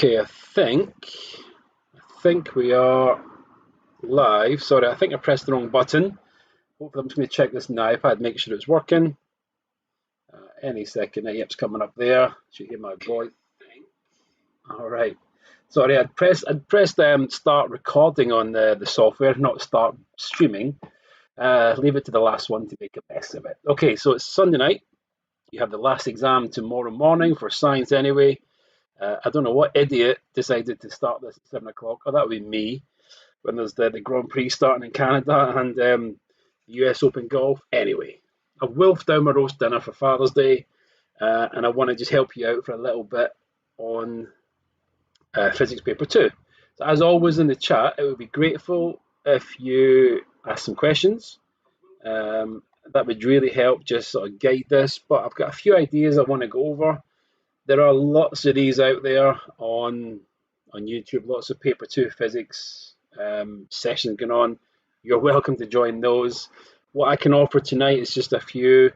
Okay, I think we are live. Sorry, I think I pressed the wrong button. Hopefully, I'm just going to check this on the iPad, make sure it's working. Any second, yep, it's coming up there. Should hear my voice. All right. Sorry, I'd pressed start recording on the software, not start streaming. Leave it to the last one to make a mess of it. Okay, so it's Sunday night. You have the last exam tomorrow morning for science anyway. I don't know what idiot decided to start this at 7 o'clock. Oh, that would be me when there's the Grand Prix starting in Canada and the US Open Golf. Anyway, I've wolfed down my roast dinner for Father's Day and I want to just help you out for a little bit on physics paper 2. So as always in the chat, it would be grateful if you ask some questions. That would really help just sort of guide this, but I've got a few ideas I want to go over. There are lots of these out there on YouTube, lots of paper 2 physics sessions going on. You're welcome to join those. What I can offer tonight is just a few,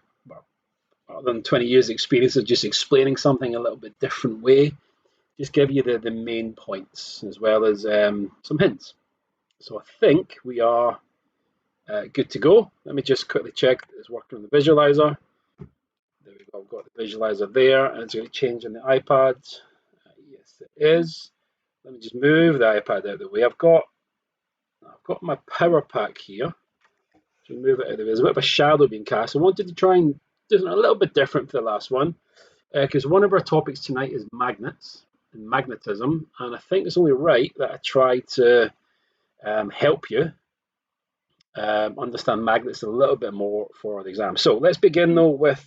other than 20 years experience of just explaining something a little bit different way. Just give you the main points as well as some hints. So I think we are good to go. Let me just quickly check that it's working on the visualizer. There we go, I've got the visualizer there, and it's going to change on the iPad. Yes, it is. Let me just move the iPad out of the way. I've got my power pack here. So move it out of the way. There's a bit of a shadow being cast. I wanted to try and do something a little bit different for the last one, because one of our topics tonight is magnets and magnetism, and I think it's only right that I try to help you understand magnets a little bit more for the exam. So let's begin though with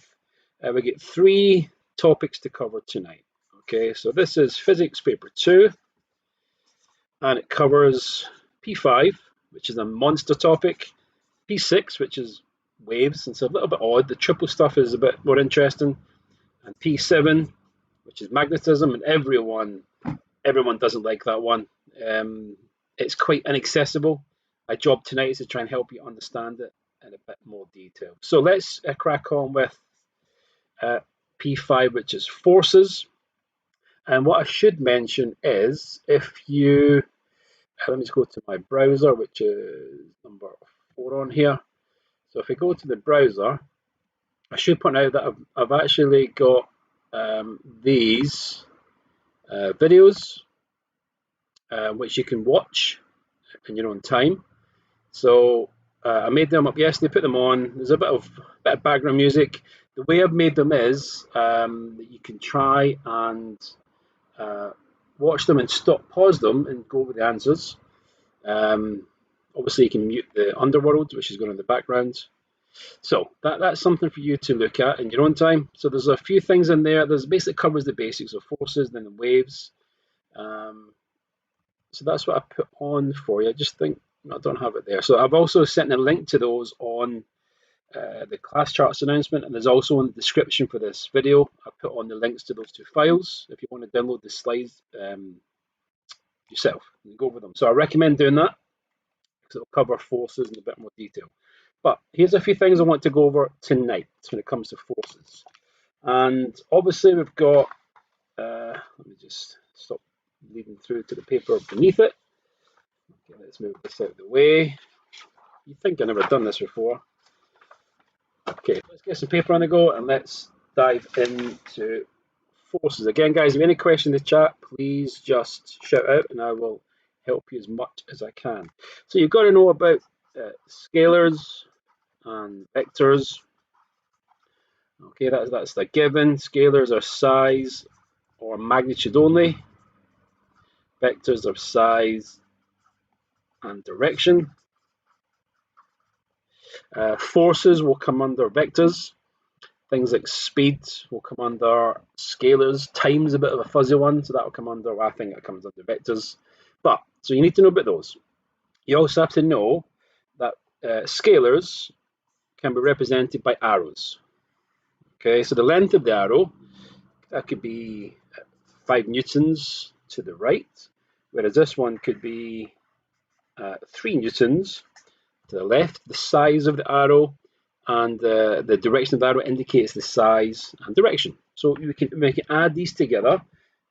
we get 3 topics to cover tonight. Okay, so this is physics paper 2, and it covers P5, which is a monster topic, P6, which is waves, and it's a little bit odd. The triple stuff is a bit more interesting, and P7, which is magnetism, and everyone doesn't like that one. It's quite inaccessible. My job tonight is to try and help you understand it in a bit more detail. So let's crack on with P5, which is forces. And what I should mention is if you, let me just go to my browser, which is number 4 on here. So if we go to the browser, I should point out that I've actually got these videos which you can watch in your own time. So I made them up yesterday, put them on. There's a bit of background music. The way I've made them is that you can try and watch them and pause them and go over the answers. Obviously, you can mute the underworld, which is going on in the background. So that's something for you to look at in your own time. So there's a few things in there. There's basically covers the basics of forces, then the waves. So that's what I put on for you. I just think I don't have it there. So I've also sent a link to those on the class charts announcement, and there's also in the description for this video, I put on the links to those 2 files if you want to download the slides yourself and go over them. So I recommend doing that because it'll cover forces in a bit more detail. But here's a few things I want to go over tonight when it comes to forces. And obviously we've got, let me just stop leading through to the paper beneath it. Okay, let's move this out of the way. You think I've never done this before. Okay, let's get some paper on the go and let's dive into forces. Again, guys, if you have any question in the chat, please just shout out and I will help you as much as I can. So you've got to know about scalars and vectors. Okay, that's the given. Scalars are size or magnitude only. Vectors are size and direction. Forces will come under vectors. Things like speed will come under scalars. Time's a bit of a fuzzy one, so that will come under, well, I think it comes under vectors. But, so you need to know about those. You also have to know that scalars can be represented by arrows. Okay, so the length of the arrow, that could be 5 newtons to the right, whereas this one could be 3 newtons to the left. The size of the arrow and the direction of the arrow indicates the size and direction. So we can add these together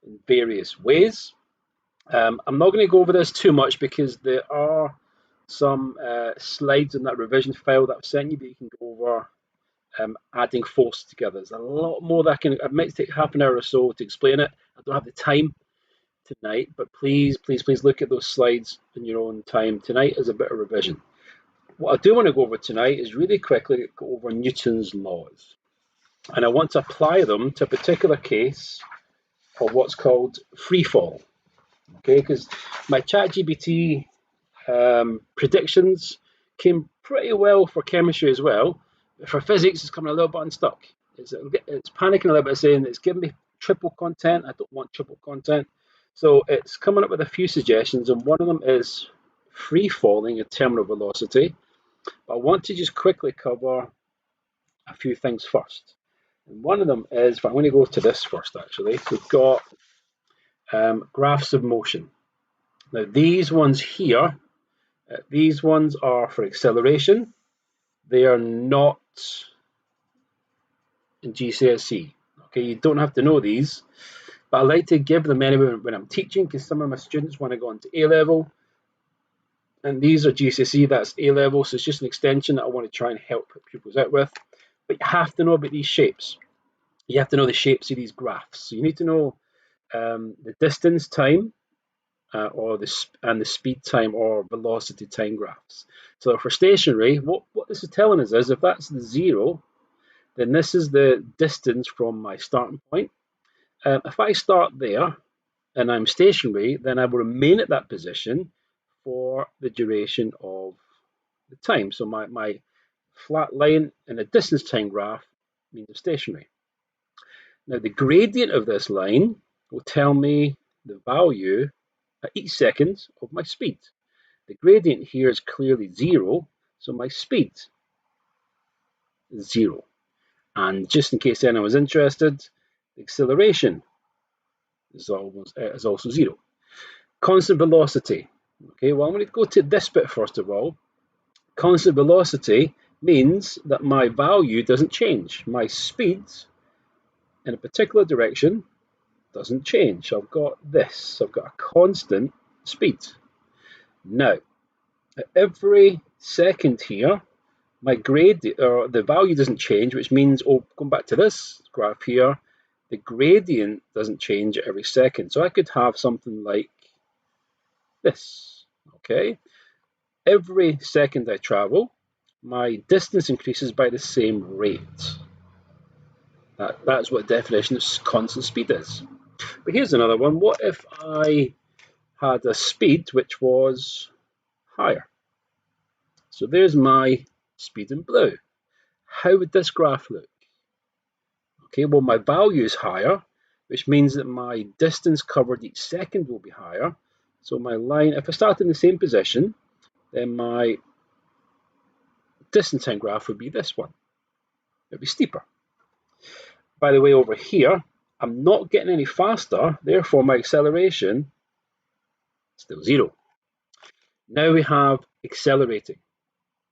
in various ways. I'm not going to go over this too much because there are some slides in that revision file that I've sent you that you can go over adding forces together. There's a lot more that it might take half an hour or so to explain it. I don't have the time tonight, but please look at those slides in your own time. Tonight is a bit of revision. What I do want to go over tonight is really quickly go over Newton's laws. And I want to apply them to a particular case of what's called freefall. Okay, because my ChatGPT predictions came pretty well for chemistry as well. For physics, it's coming a little bit unstuck. It's panicking a little bit, saying it's giving me triple content. I don't want triple content. So it's coming up with a few suggestions, and one of them is free falling at terminal velocity. But I want to just quickly cover a few things first. And one of them is, I'm going to go to this first actually. We've got graphs of motion. Now these ones here, these ones are for acceleration. They are not in GCSE. Okay, you don't have to know these, but I like to give them anyway when I'm teaching because some of my students want to go into A level. And these are GCSE, that's A level, so it's just an extension that I want to try and help pupils out with. But you have to know about these shapes. You have to know the shapes of these graphs. So you need to know the distance time or the speed time or velocity time graphs. So for stationary, what this is telling us is if that's the 0, then this is the distance from my starting point. If I start there and I'm stationary, then I will remain at that position for the duration of the time. So my flat line in a distance time graph means I'm stationary. Now the gradient of this line will tell me the value at each second of my speed. The gradient here is clearly 0, so my speed is 0. And just in case anyone was interested, the acceleration is also 0. Constant velocity. Okay, well, I'm going to go to this bit first of all. Constant velocity means that my value doesn't change. My speed in a particular direction doesn't change. I've got this. I've got a constant speed. Now, at every second here, my gradient or the value doesn't change, which means, going back to this graph here, the gradient doesn't change at every second. So I could have something like this. Okay, every second I travel, my distance increases by the same rate. That's what the definition of constant speed is. But here's another one. What if I had a speed which was higher? So there's my speed in blue. How would this graph look? Okay, well, my value is higher, which means that my distance covered each second will be higher. So my line, if I start in the same position, then my distance time graph would be this one. It would be steeper. By the way, over here, I'm not getting any faster, therefore my acceleration is still 0. Now we have accelerating.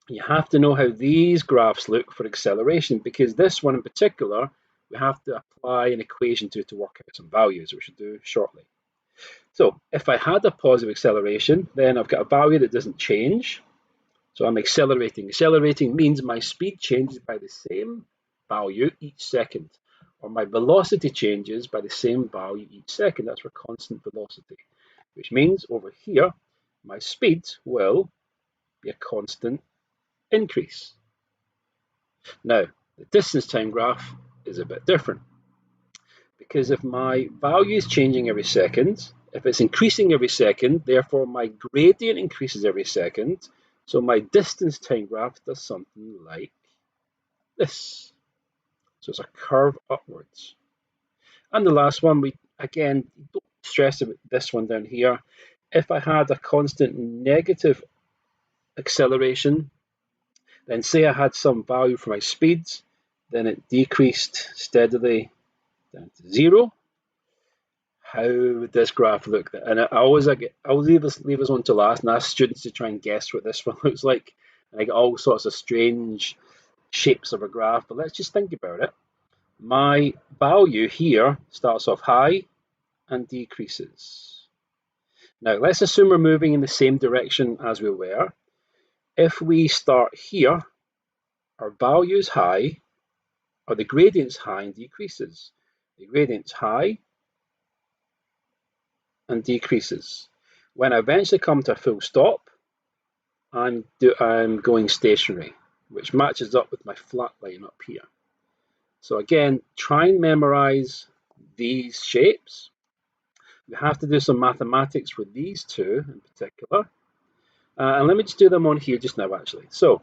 You have to know how these graphs look for acceleration because this one in particular, we have to apply an equation to work out some values, which we'll do shortly. So if I had a positive acceleration, then I've got a value that doesn't change. So I'm accelerating. Accelerating means my speed changes by the same value each second, or my velocity changes by the same value each second. That's for constant velocity, which means over here, my speed will be a constant increase. Now, the distance time graph is a bit different because if my value is changing every second, if it's increasing every second, therefore my gradient increases every second. So my distance time graph does something like this. So it's a curve upwards. And the last one, again, don't stress about this one down here. If I had a constant negative acceleration, then say I had some value for my speed, then it decreased steadily down to 0. How would this graph look? And I always leave this one to last and ask students to try and guess what this one looks like. And I get all sorts of strange shapes of a graph, but let's just think about it. My value here starts off high and decreases. Now, let's assume we're moving in the same direction as we were. If we start here, our value is high, or the gradient's high and decreases. The gradient's high and decreases. When I eventually come to a full stop, I'm going stationary, which matches up with my flat line up here. So again, try and memorize these shapes. We have to do some mathematics for these two in particular. And let me just do them on here just now, actually. So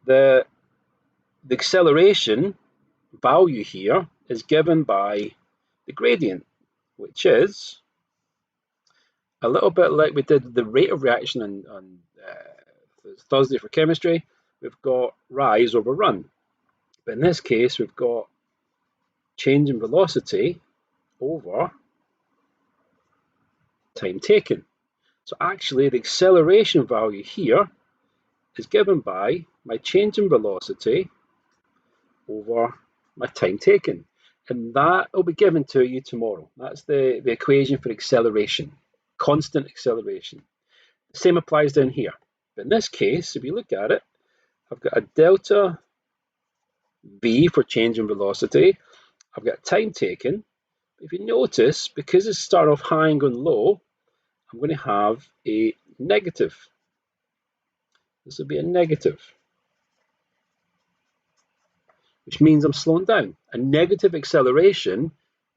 the acceleration value here is given by the gradient, which is a little bit like we did the rate of reaction on Thursday for chemistry. We've got rise over run. But in this case, we've got change in velocity over time taken. So actually, the acceleration value here is given by my change in velocity over my time taken. And that will be given to you tomorrow. That's the equation for acceleration, constant acceleration. The same applies down here. But in this case, if you look at it, I've got a delta v for change in velocity. I've got time taken. If you notice, because it's starting off high and going low, I'm going to have a negative. This will be a negative, which means I'm slowing down. A negative acceleration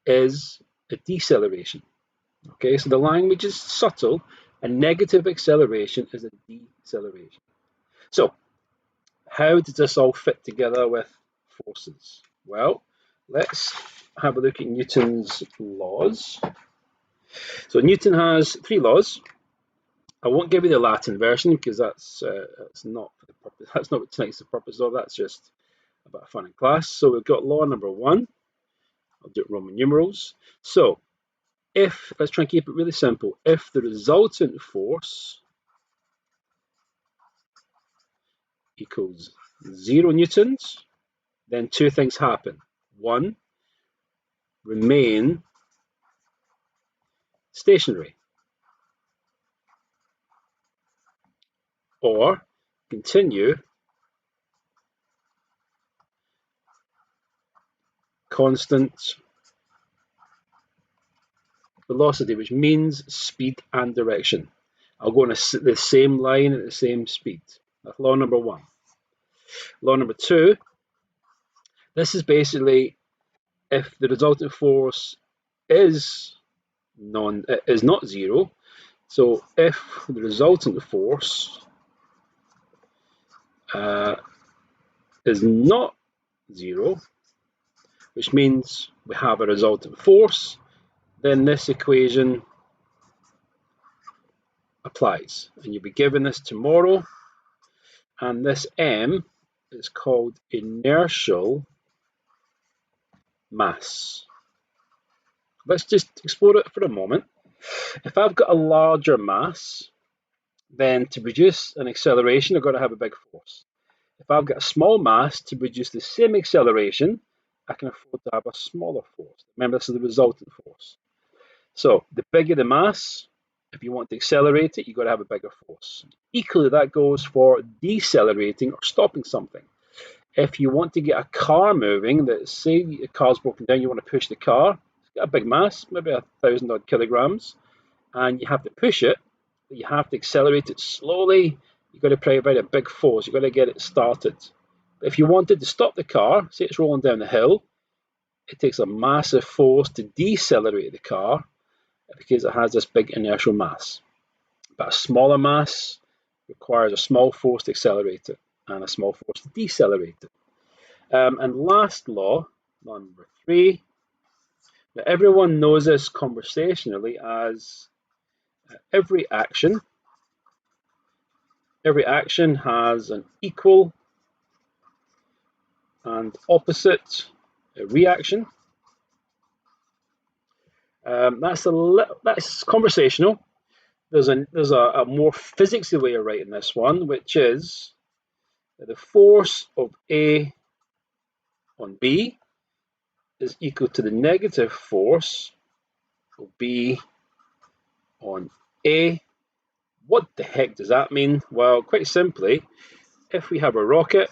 is a deceleration. Okay, so the language is subtle. A negative acceleration is a deceleration. So, how does this all fit together with forces? Well, let's have a look at Newton's laws. So Newton has 3 laws. I won't give you the Latin version because that's not for the purpose. That's not what tonight's the purpose of. That's just a bit of fun in class. So we've got law number 1. I'll do it Roman numerals. So if, let's try and keep it really simple, if the resultant force equals 0 newtons, then 2 things happen. 1, remain stationary, or continue constant velocity, which means speed and direction. I'll go on the same line at the same speed. That's law number 1. Law number 2, this is basically if the resultant force is not 0. So if the resultant force is not 0, which means we have a resultant force, then this equation applies. And you'll be given this tomorrow. And this M is called inertial mass. Let's just explore it for a moment. If I've got a larger mass, then to produce an acceleration, I've got to have a big force. If I've got a small mass, to produce the same acceleration, I can afford to have a smaller force. Remember, this is the resultant force. So the bigger the mass, if you want to accelerate it, you've got to have a bigger force. Equally, that goes for decelerating or stopping something. If you want to get a car moving, that say a car's broken down, you want to push the car, it's got a big mass, maybe 1,000 odd kilograms, and you have to push it, but you have to accelerate it slowly. You've got to provide a big force. You've got to get it started. But if you wanted to stop the car, say it's rolling down the hill, it takes a massive force to decelerate the car because it has this big inertial mass. But a smaller mass requires a small force to accelerate it and a small force to decelerate it. And last law, number 3, now everyone knows this conversationally as every action has an equal and opposite reaction. That's conversational. There's a more physicsy way of writing this one, which is the force of A on B is equal to the negative force of B on A. What the heck does that mean? Well, quite simply, if we have a rocket,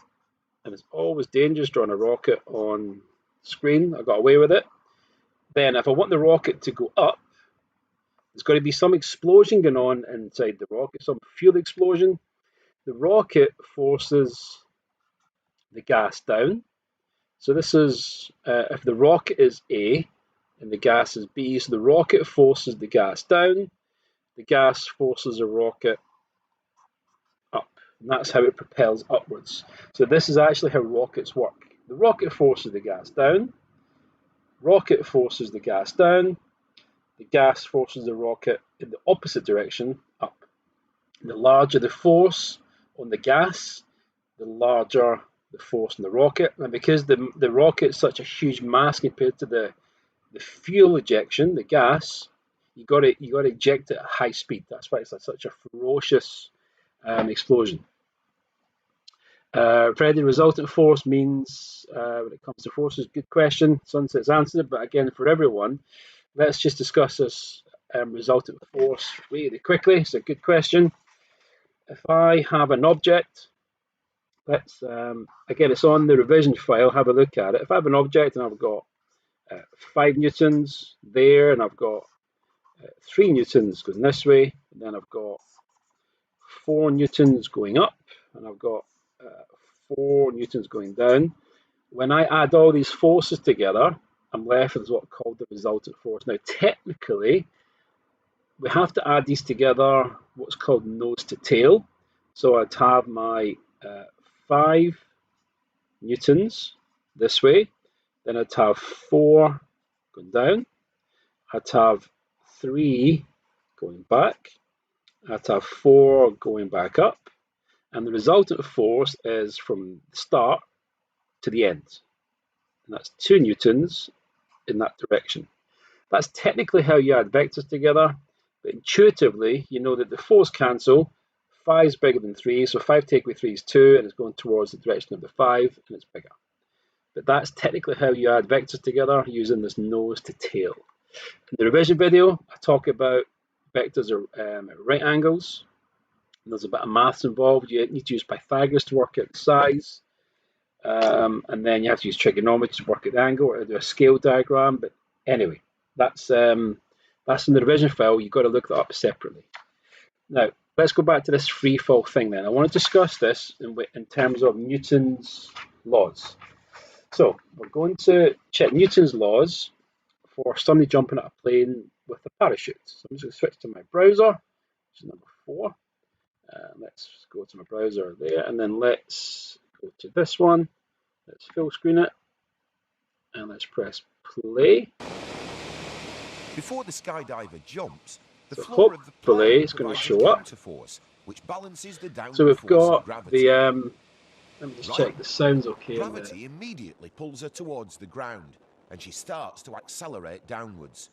and it's always dangerous drawing a rocket on screen, I got away with it, then if I want the rocket to go up, there's got to be some explosion going on inside the rocket, some fuel explosion. The rocket forces the gas down. So this is, if the rocket is A and the gas is B, so the rocket forces the gas down, the gas forces the rocket up, and that's how it propels upwards. So this is actually how rockets work. The rocket forces the gas down, rocket forces the gas down, the gas forces the rocket in the opposite direction, up. And the larger the force on the gas, the larger the force on the rocket. And because the rocket is such a huge mass compared to the fuel ejection, the gas, you got to eject it at high speed. That's why it's such a ferocious explosion. Fred, the resultant force means, when it comes to forces, good question. Sunset's answered it, but again, for everyone, let's just discuss this resultant force really quickly. It's a good question. If I have an object, let's, again, it's on the revision file, have a look at it. If I have an object and I've got 5 newtons there, and I've got 3 newtons going this way, and then I've got 4 newtons going up, and I've got 4 newtons going down. When I add all these forces together, I'm left with what's called the resultant force. Now, technically, we have to add these together, what's called nose to tail. So I'd have my 5 newtons this way, then I'd have 4 going down, I'd have 3 going back, I'd have 4 going back up, and the resultant force is from the start to the end, and that's 2 newtons in that direction. That's technically how you add vectors together, but intuitively you know that the fours cancel. 5 is bigger than 3, so 5 take away 3 is 2, and it's going towards the direction of the 5, and it's bigger. But that's technically how you add vectors together, using this nose to tail. In the revision video, I talk about vectors at right angles. And there's a bit of maths involved. You need to use Pythagoras to work out the size. And then you have to use trigonometry to work out the angle, or do a scale diagram. But anyway, that's in the revision file. You've got to look that up separately. Now, let's go back to this free fall thing then. I want to discuss this in terms of Newton's laws. So we're going to check Newton's laws for somebody jumping out a plane with a parachute. So I'm just going to switch to my browser, which is number 4. Let's go to my browser there, and then let's go to this one. Let's full screen it, and let's press play. Before the skydiver jumps, the so floor of the plane it's going to provides show a up. counterforce, which balances the downward So we've force got of gravity. the let me just check the sound's okay. Gravity immediately pulls her towards the ground, and she starts to accelerate downwards.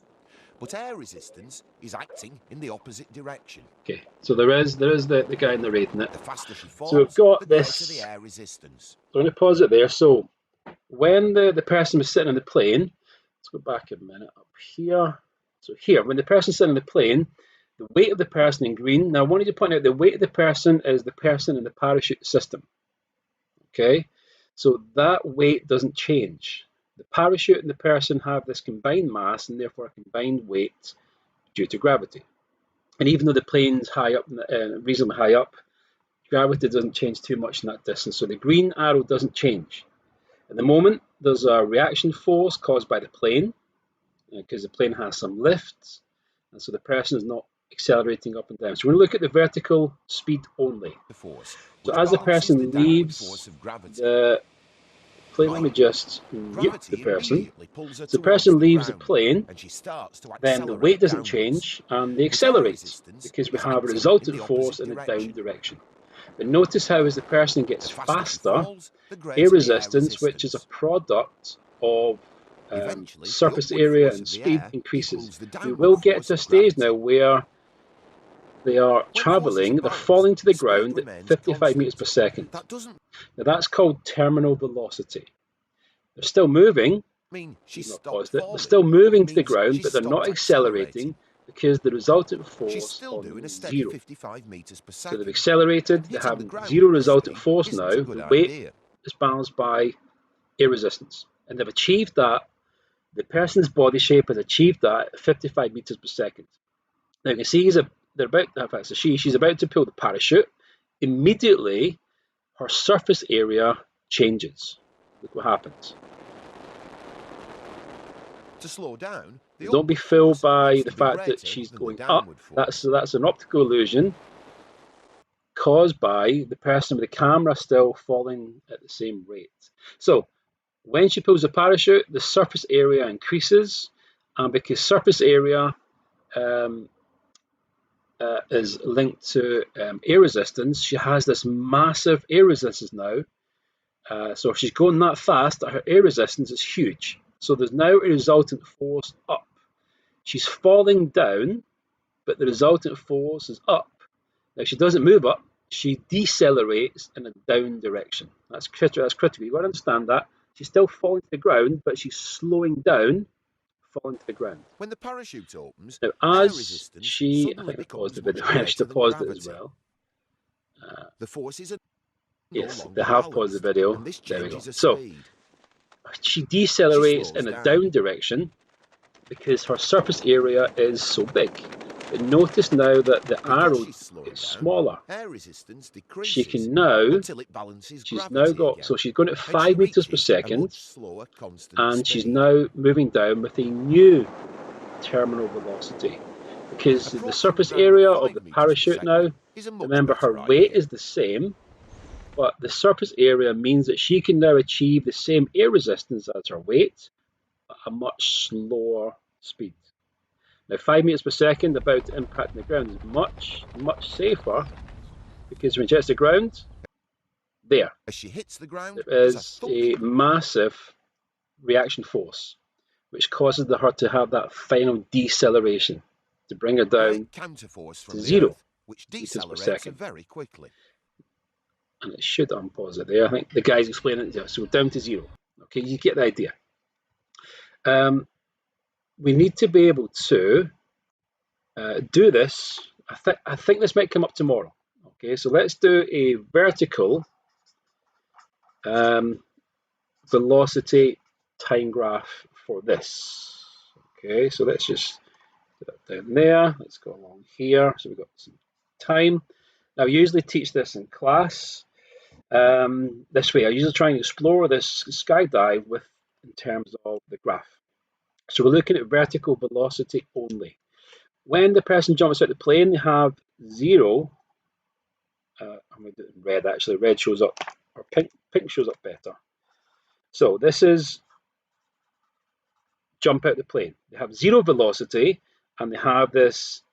But air resistance is acting in the opposite direction. Okay, so there is the guy narrating it. The faster she falls, so we've got the this. greater the air resistance. So I'm going to pause it there. So when the person was sitting in the plane, let's go back a minute up here. So here, when the person's sitting in the plane, the weight of the person in green. Now I wanted to point out the weight of the person is the person in the parachute system. Okay, so that weight doesn't change. The parachute and the person have this combined mass and therefore a combined weight due to gravity. And even though the plane's high up, reasonably high up, gravity doesn't change too much in that distance. So the green arrow doesn't change. At the moment, there's a reaction force caused by the plane, because the plane has some lift, and so the person is not accelerating up and down. So we're going to look at the vertical speed only. So as the person leaves the plane, let me just mute the person. So the person leaves the plane, then the weight doesn't change, and they accelerate, because we have a resultant force in the down direction. But notice how as the person gets faster, air resistance, which is a product of surface area and speed, increases. We will get to a stage now where they are traveling, they're falling to the ground at 55 meters per second. Now that's called terminal velocity. They're still moving, they're still moving to the ground, but they're not accelerating, because the resultant She's force still doing a is steady 0. 55 metres per So they've second. accelerated, they Hitting have the ground 0 at this resultant speed force isn't now, a good the weight idea. is balanced by air resistance. And they've achieved that, the person's body shape has achieved that at 55 metres per second. Now you can see she's about to pull the parachute. Immediately, her surface area changes. Look what happens. To slow down, the Don't be upward fooled force by needs the to be fact that greater she's than the going up. downward force. That's an optical illusion caused by the person with the camera still falling at the same rate. So when she pulls the parachute, the surface area increases, and because surface area is linked to air resistance, she has this massive air resistance now. So if she's going that fast, her air resistance is huge. So there's now a resultant force up. She's falling down, but the resultant force is up. Now she doesn't move up, she decelerates in a down direction. That's critical. You've got to understand that. She's still falling to the ground, but she's slowing down, falling to the ground. When the parachute opens, Now, air as she she, I suddenly think I paused the becomes much video, I should greater have than paused it as gravity. well. The forces are no Yes, longer they have paused the balanced, video. and this There we go. changes her So speed. she She decelerates slows in a down. down direction because her surface area is so big. But notice now that the Because arrow she's slowing gets down, smaller. air resistance She decreases can now, until it balances she's now gravity got, again, so she's going at and she 5 meters per reaches a second, much slower constant and she's speed. now moving down with a new terminal velocity. Because the Approaching surface ground at area 5 of the meters per parachute second now, is a much remember her better weight idea. is the same, but the surface area means that she can now achieve the same air resistance as her weight at a much slower speed. Now 5 meters per second about to impact the ground is much, much safer because when she hits the ground, there As she hits the ground, there there's a is a thumping massive reaction force which causes her to have that final deceleration to bring her down great counterforce to from the 0 Earth, which meters per decelerates her second. very quickly. And it should unpause it there. I think the guy's explaining it there. So down to 0. Okay, you get the idea. We need to be able to do this. I think this might come up tomorrow. Okay, so let's do a vertical velocity time graph for this. Okay, so let's just put that down there. Let's go along here. So we've got some time. Now, I usually teach this in class this way. I usually try and explore this skydive in terms of the graph. So we're looking at vertical velocity only. When the person jumps out the plane, they have 0. I'm going to do it in red actually. Red shows up, or pink shows up better. So this is jump out the plane. They have 0 velocity and they have this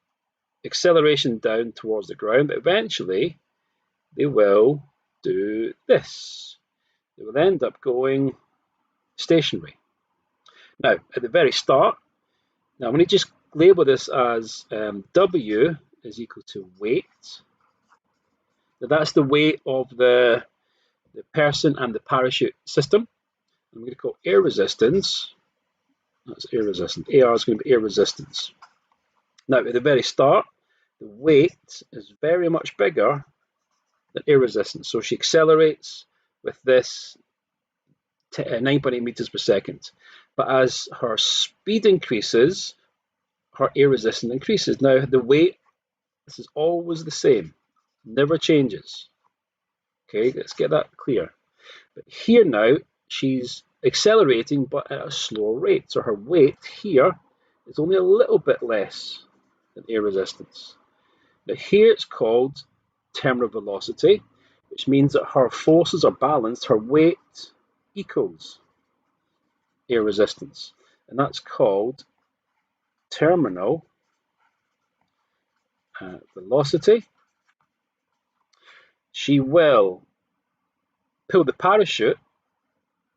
acceleration down towards the ground, but eventually they will do this. They will end up going stationary. Now, at the very start, now I'm going to just label this as W is equal to weight. Now that's the weight of the person and the parachute system. I'm going to call air resistance. That's air resistance. AR is going to be air resistance. Now, at the very start, the weight is very much bigger than air resistance. So she accelerates with this 9.8 meters per second. But as her speed increases, her air resistance increases. Now, the weight, this is always the same, never changes. Okay, let's get that clear. But here now, she's accelerating, but at a slower rate. So her weight here is only a little bit less than air resistance. Now here it's called terminal velocity, which means that her forces are balanced, her weight equals air resistance. And that's called terminal velocity. She will pull the parachute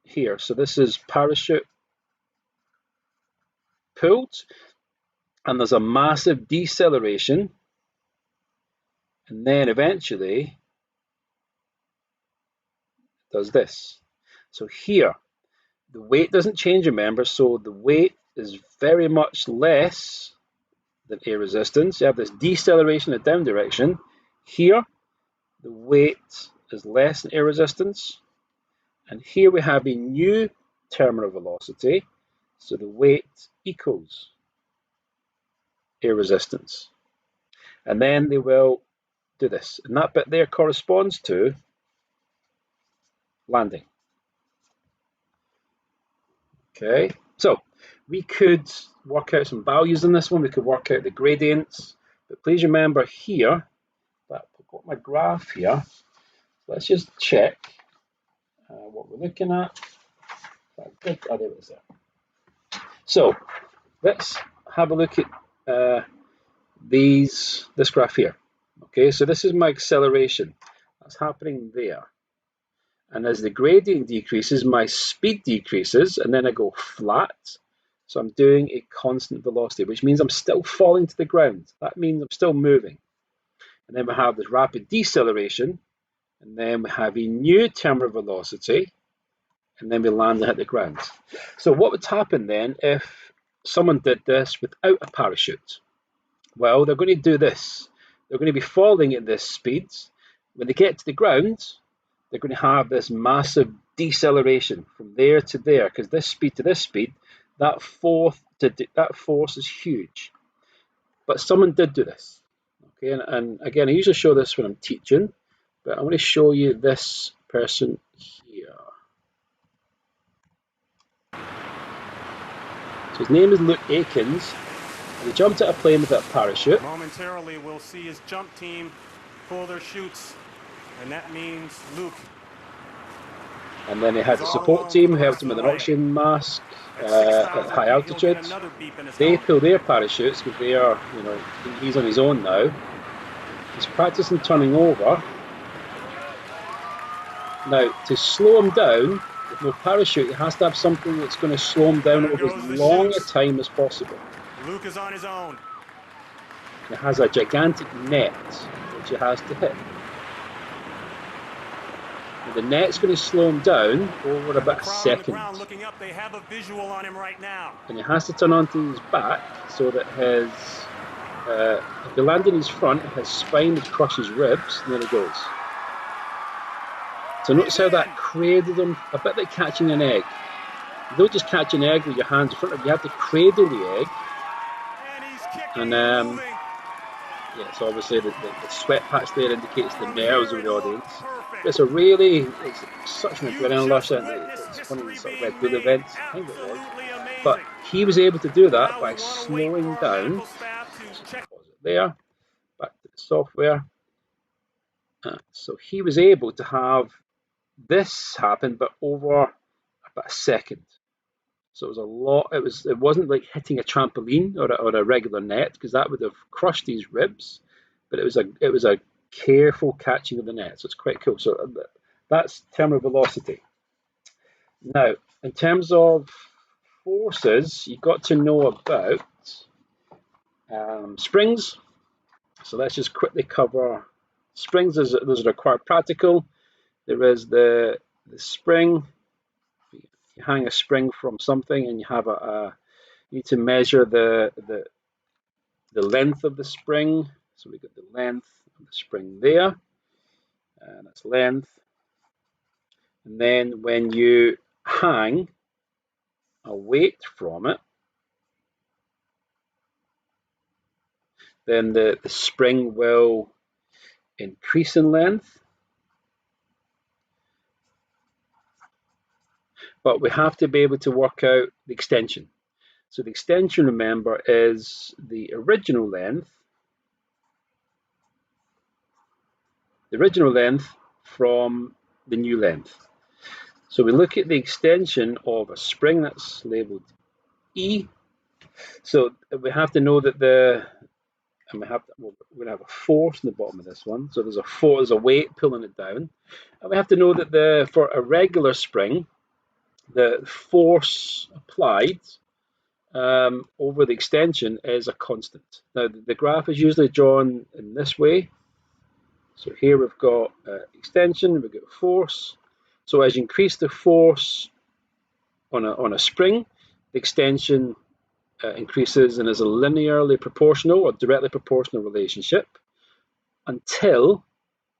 here. So this is parachute pulled, and there's a massive deceleration. And then eventually does this. So here, the weight doesn't change, remember, so the weight is very much less than air resistance. You have this deceleration in the down direction. Here, the weight is less than air resistance. And here we have a new terminal velocity. So the weight equals air resistance. And then they will do this. And that bit there corresponds to landing. Okay, so we could work out some values in this one. We could work out the gradients. But please remember here, that I've got my graph here. Let's just check what we're looking at. Oh, there it is there. So let's have a look at this graph here. Okay, so this is my acceleration. That's happening there. And as the gradient decreases, my speed decreases, and then I go flat. So I'm doing a constant velocity, which means I'm still falling to the ground. That means I'm still moving. And then we have this rapid deceleration, and then we have a new terminal velocity, and then we land and hit the ground. So what would happen then if someone did this without a parachute? Well, they're going to do this. They're going to be falling at this speed. When they get to the ground, they're going to have this massive deceleration from there to there, because this speed to this speed, that force is huge. But someone did do this. Okay, and again, I usually show this when I'm teaching, but I'm going to show you this person here. So his name is Luke Akins. He jumped out of a plane with a parachute. Momentarily, we'll see his jump team pull their chutes, and that means Luke. And then he had the support team who helped him with an oxygen mask at high altitude. They pull their parachutes because they are, he's on his own now. He's practicing turning over. Now, to slow him down with no parachute, he has to have something that's going to slow him down over as long a time as possible. Luke is on his own. It has a gigantic net which he has to hit. And the net's going to slow him down over about a second. Looking up, they have a visual on him right now. And he has to turn onto his back so that his, if he lands in his front, his spine would crush his ribs, and there he goes. So notice how that cradled him, a bit like catching an egg. You don't just catch an egg with your hands in front of you, you have to cradle the egg. And yeah, so obviously the sweat patch there indicates the nerves of the audience. It's such an adrenaline rush, and it's one of these sort of Red Bull events, I think it was. But he was able to do that by slowing down. Pause it there, back to the software. So he was able to have this happen, but over about a second. So it was a lot. It wasn't like hitting a trampoline or a regular net, because that would have crushed his ribs. But it was a careful catching of the net. So it's quite cool. So that's terminal velocity. Now, in terms of forces, you've got to know about springs. So let's just quickly cover springs. Those are required practical. There is the spring. You hang a spring from something, and you have you need to measure the length of the spring. So we got the length of the spring there, and that's length. And then when you hang a weight from it, then the spring will increase in length. But we have to be able to work out the extension. So the extension, remember, is the original length from the new length. So we look at the extension of a spring that's labeled E. So we have to know that we're going to have a force in the bottom of this one. So there's a weight pulling it down. And we have to know that for a regular spring, the force applied over the extension is a constant. Now the graph is usually drawn in this way. So here we've got extension, we've got force. So as you increase the force on a spring, the extension increases and is a linearly proportional or directly proportional relationship until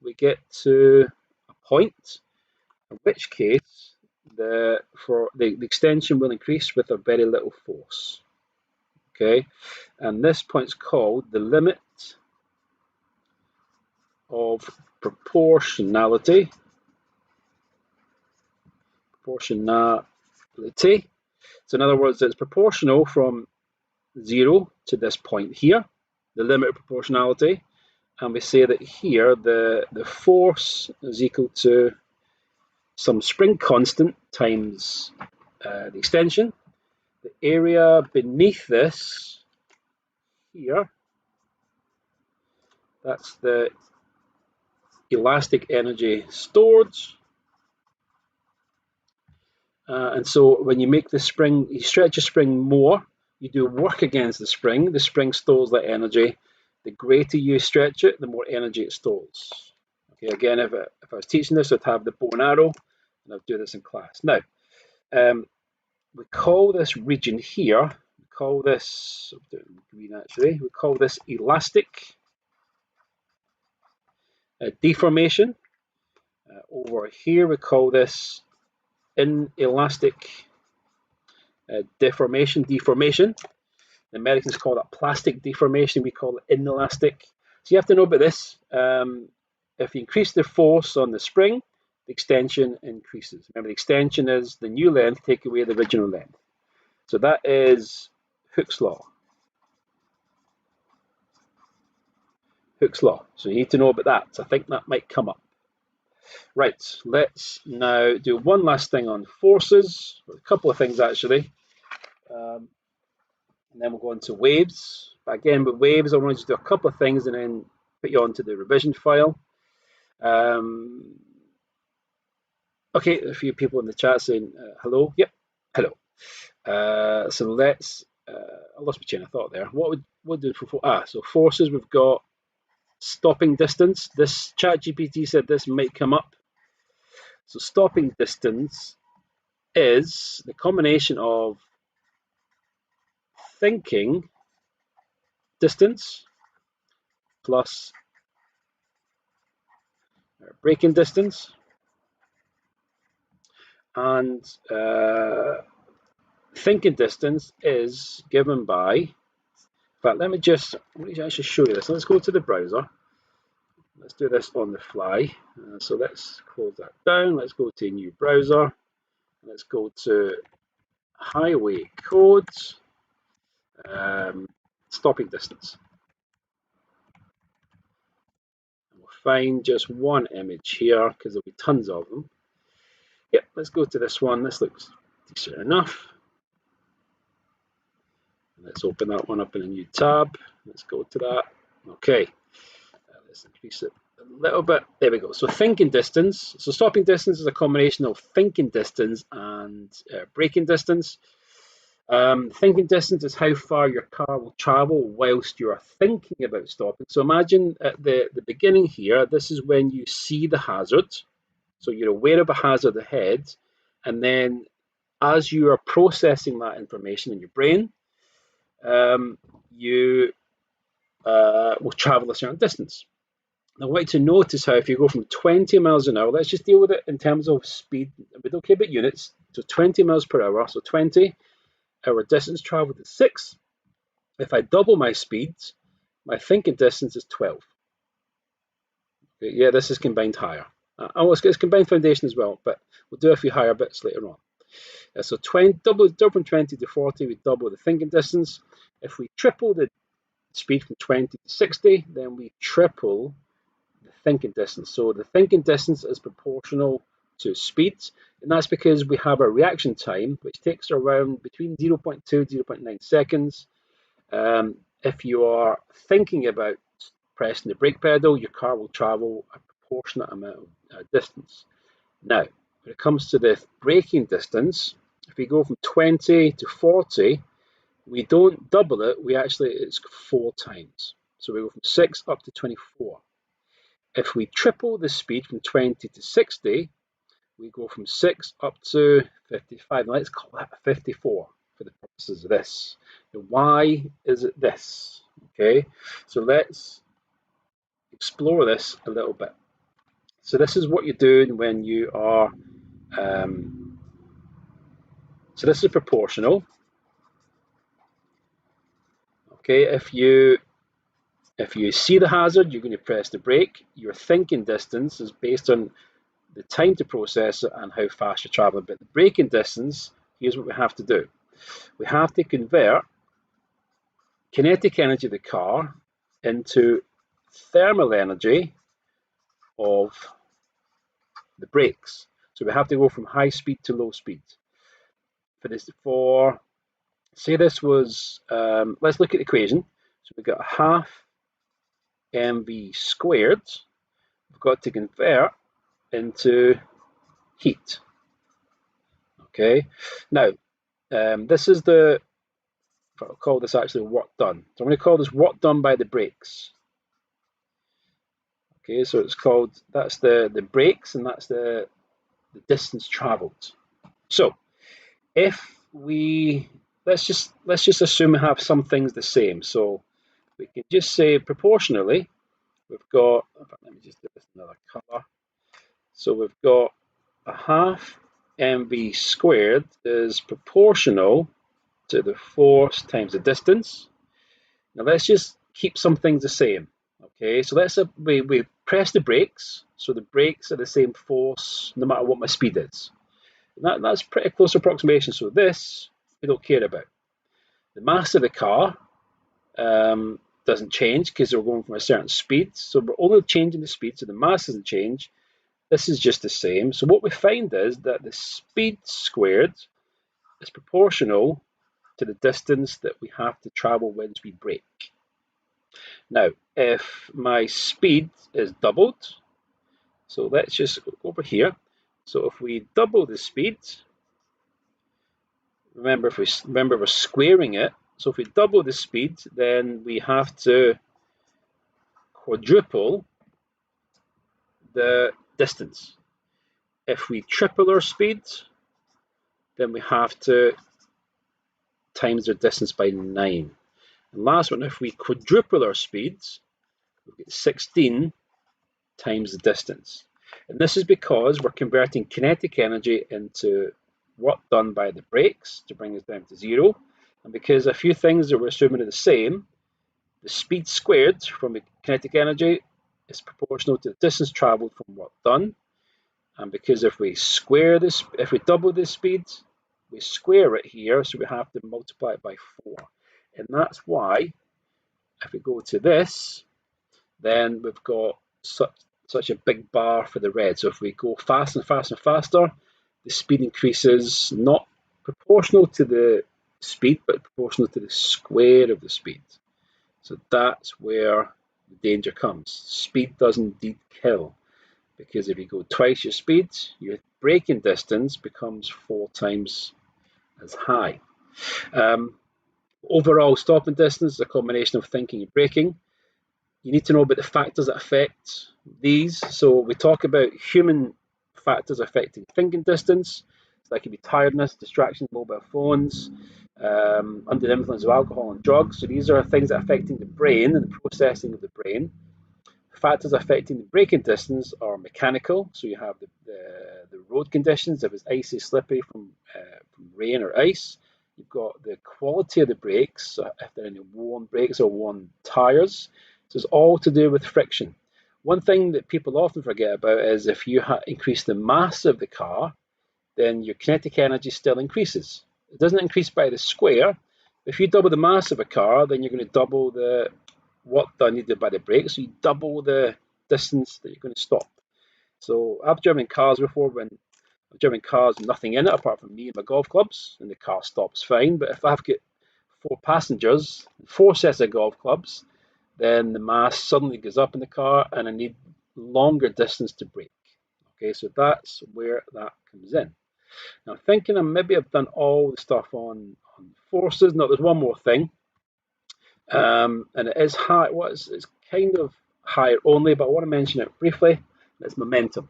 we get to a point, in which case the extension will increase with a very little force. Okay, and this point's called the limit of proportionality. Proportionality. So in other words, it's proportional from 0 to this point here, the limit of proportionality, and we say that here the force is equal to some spring constant times the extension. The area beneath this here, that's the elastic energy stored. And so when you make the spring, you stretch a spring more, you do work against the spring stores that energy. The greater you stretch it, the more energy it stores. Okay, again, if I was teaching this, I'd have the bow and arrow, and I'd do this in class. Now, we call this region here, we call this, I'm doing green actually, we call this elastic deformation. Over here, we call this inelastic deformation. The Americans call that plastic deformation. We call it inelastic. So you have to know about this. If you increase the force on the spring, the extension increases. Remember, the extension is the new length, take away the original length. So that is Hooke's law. Hooke's law. So you need to know about that. So I think that might come up. Right, let's now do one last thing on forces. A couple of things actually. And then we'll go into waves. But again, with waves, I want to do a couple of things and then put you onto the revision file. Okay, a few people in the chat saying hello. Yep, hello. So let's. I lost my chain of thought there. What do for so forces? We've got stopping distance. This ChatGPT said this might come up. So stopping distance is the combination of thinking distance plus braking distance, and thinking distance is given by, in fact, let me actually show you this. Let's go to the browser. Let's do this on the fly. So let's close that down. Let's go to a new browser. Let's go to highway codes, stopping distance. And we'll find just one image here because there'll be tons of them. Yep, let's go to this one. This looks decent enough. Let's open that one up in a new tab. Let's go to that. Okay, let's increase it a little bit. There we go. So thinking distance. So stopping distance is a combination of thinking distance and braking distance. Thinking distance is how far your car will travel whilst you are thinking about stopping. So imagine at the beginning here, this is when you see the hazard. So you're aware of a hazard ahead, and then as you are processing that information in your brain, you will travel a certain distance. Now, I want you to notice how if you go from 20 miles an hour, let's just deal with it in terms of speed. We don't care about units. So 20 miles per hour, so 20, our distance traveled is 6. If I double my speed, my thinking distance is 12. Okay, yeah, this is combined higher. It's combined foundation as well, but we'll do a few higher bits later on. So double from 20 to 40, we double the thinking distance. If we triple the speed from 20 to 60, then we triple the thinking distance. So the thinking distance is proportional to speed, and that's because we have a reaction time which takes around between 0.2 and 0.9 seconds. If you are thinking about pressing the brake pedal, your car will travel a proportionate amount of distance. Now, when it comes to the braking distance, if we go from 20 to 40, we don't double it, it's 4 times. So we go from 6 up to 24. If we triple the speed from 20 to 60, we go from 6 up to 55. Now let's call that 54. for the purposes of this. Now, why is it this? Okay, so let's explore this a little bit. So this is what you're doing when you are, so this is proportional. Okay, if you see the hazard, you're going to press the brake. Your thinking distance is based on the time to process it and how fast you're traveling. But the braking distance, here's what we have to do. We have to convert kinetic energy of the car into thermal energy of the brakes. So we have to go from high speed to low speed. Say this was, let's look at the equation. So we've got a half mv squared. We've got to convert into heat. Okay, now this is I'll call this actually work done. So I'm going to call this work done by the brakes. Okay, so it's called, that's the brakes, and that's the distance traveled. So if we, let's just assume we have some things the same. So we can just say proportionally, we've got, let me just do this in another color. So we've got a half mv squared is proportional to the force times the distance. Now let's just keep some things the same. Okay, so we press the brakes, so the brakes are the same force no matter what my speed is. And that's pretty close approximation. So this we don't care about. The mass of the car doesn't change because we're going from a certain speed. So we're only changing the speed, so the mass doesn't change. This is just the same. So what we find is that the speed squared is proportional to the distance that we have to travel when we brake. Now, if my speed is doubled, so let's just go over here. So if we double the speed, remember we're squaring it. So if we double the speed, then we have to quadruple the distance. If we triple our speed, then we have to times our distance by 9. And last one, if we quadruple our speeds, we get 16 times the distance. And this is because we're converting kinetic energy into work done by the brakes to bring us down to 0. And because a few things that we're assuming are the same, the speed squared from the kinetic energy is proportional to the distance traveled from work done. And because if we double this speed, we square it here, so we have to multiply it by 4. And that's why, if we go to this, then we've got such a big bar for the red. So if we go faster and faster and faster, the speed increases not proportional to the speed, but proportional to the square of the speed. So that's where the danger comes. Speed does indeed kill, because if you go twice your speed, your braking distance becomes 4 times as high. Overall stopping distance is a combination of thinking and braking. You need to know about the factors that affect these. So we talk about human factors affecting thinking distance. So that could be tiredness, distractions, mobile phones, under the influence of alcohol and drugs. So these are things that are affecting the brain and the processing of the brain. Factors affecting the braking distance are mechanical. So you have the road conditions, if it's icy, slippy from rain or ice. You've got the quality of the brakes, if there are any worn brakes or worn tires. So it's all to do with friction. One thing that people often forget about is if you increase the mass of the car, then your kinetic energy still increases. It doesn't increase by the square. If you double the mass of a car, then you're going to double the work done needed by the brakes. So you double the distance that you're going to stop. So I've driven cars before when I've driven cars with nothing in it apart from me and my golf clubs, and the car stops fine. But if I've got 4 passengers, 4 sets of golf clubs, then the mass suddenly goes up in the car and I need longer distance to brake. Okay, so that's where that comes in. Now thinking maybe I've done all the stuff on forces. No, there's one more thing. And it is high, it's kind of higher only, but I want to mention it briefly. It's momentum.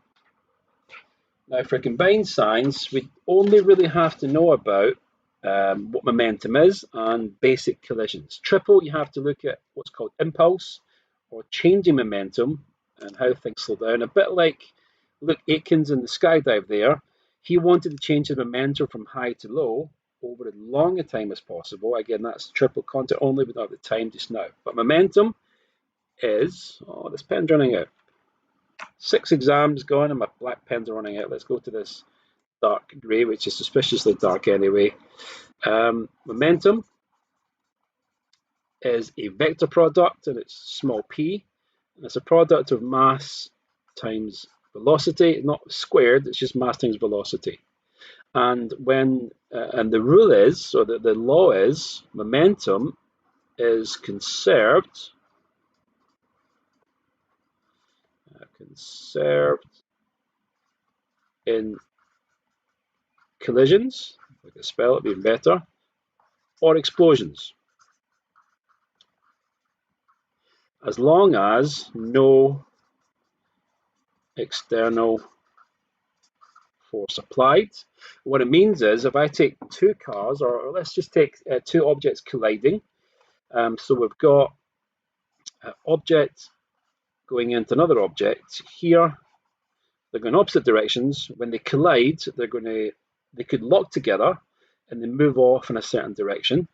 Now for combined science, we only really have to know about what momentum is, and basic collisions. Triple, you have to look at what's called impulse or changing momentum and how things slow down. A bit like Luke Aitken's in the skydive there. He wanted to change the momentum from high to low over as long a time as possible. Again, that's triple contact only, we don't have the time just now. But momentum is, oh, this pen's running out. 6 exams gone and my black pens are running out. Let's go to this dark grey, which is suspiciously dark anyway. Momentum is a vector product, and it's small p, and it's a product of mass times velocity, not squared, it's just mass times velocity. And when and the rule is, or the law is, momentum is conserved in collisions, if I could spell it even better, or explosions, as long as no external force applied. What it means is if I take 2 cars, or let's just take 2 objects colliding. So we've got an object going into another object here. They're going opposite directions. When they collide, they could lock together and then move off in a certain direction.